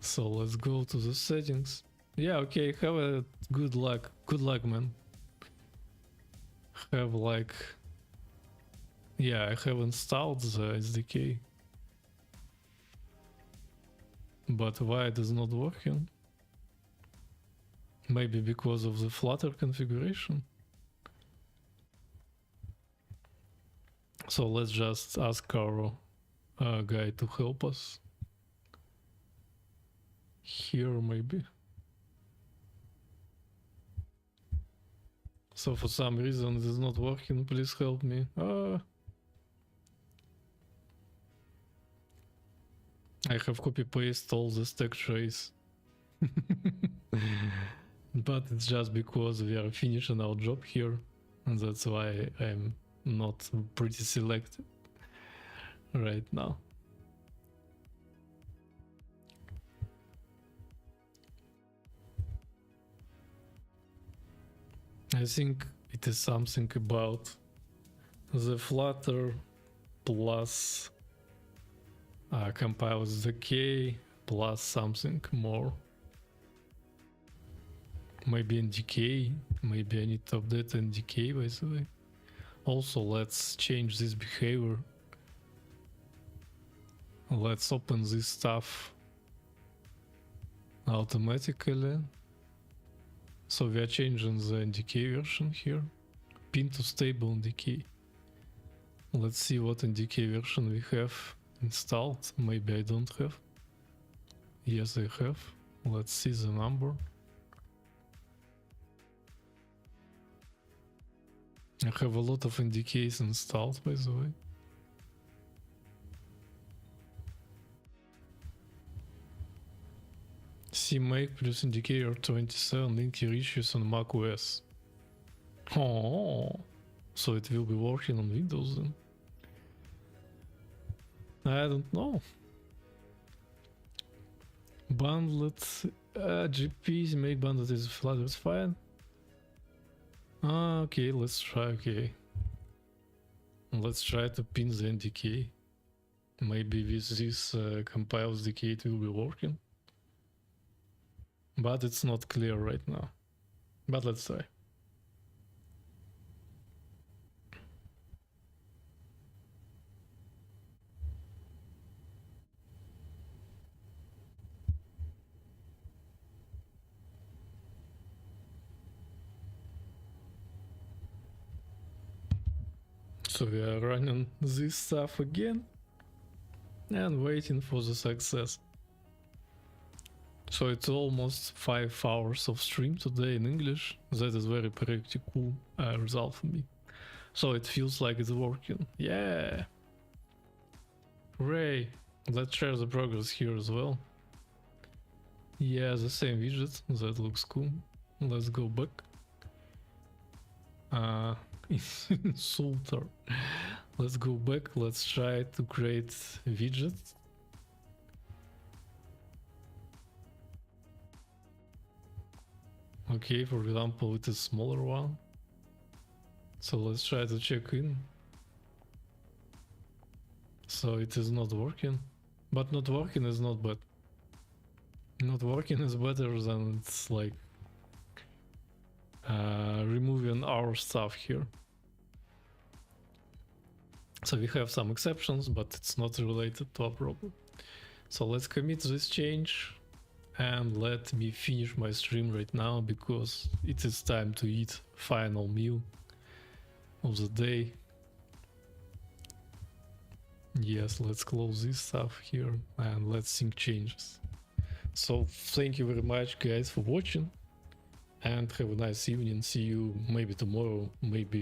[SPEAKER 1] So let's go to the settings. Yeah, okay, have a good luck. Good luck, man. Have like... Yeah, I have installed the SDK. But why it is not working? Maybe because of the Flutter configuration. So let's just ask our guy to help us. Here maybe. So for some reason it is not working, please help me. I have copy pasted all the stack trace. But it's just because we are finishing our job here, and that's why I'm not pretty selected right now. I think it is something about the Flutter plus compile SDK plus something more. Maybe NDK, maybe I need to update NDK, by the way. Also, let's change this behavior. Let's open this stuff automatically. So we are changing the NDK version here. Pin to stable NDK. Let's see what NDK version we have installed. Maybe I don't have. Yes, I have. Let's see the number. I have a lot of NDKs installed, by the way. CMake plus indicator 27 linking issues on macOS. Oh, so it will be working on Windows then? I don't know. Bundled GPs make bundled is Flutter, it's fine. Okay, let's try. Okay, let's try to pin the NDK. Maybe with this compile SDK it will be working. But it's not clear right now. But let's try. So we are running this stuff again and waiting for the success. So it's almost 5 hours of stream today in English. That is very pretty cool result for me. So it feels like it's working. Yeah! Hooray! Let's share the progress here as well. Yeah, the same widget. That looks cool. Let's go back. Insulter. Let's go back. Let's try to create widget. Okay, for example, it is smaller one. So let's try to check in. So it is not working. But not working is not bad. Not working is better than it's like removing our stuff here. So we have some exceptions, but it's not related to a problem. So let's commit this change and let me finish my stream right now, because it is time to eat final meal of the day. Yes, let's close this stuff here and let's sync changes. So thank you very much guys for watching and have a nice evening. See you maybe tomorrow, maybe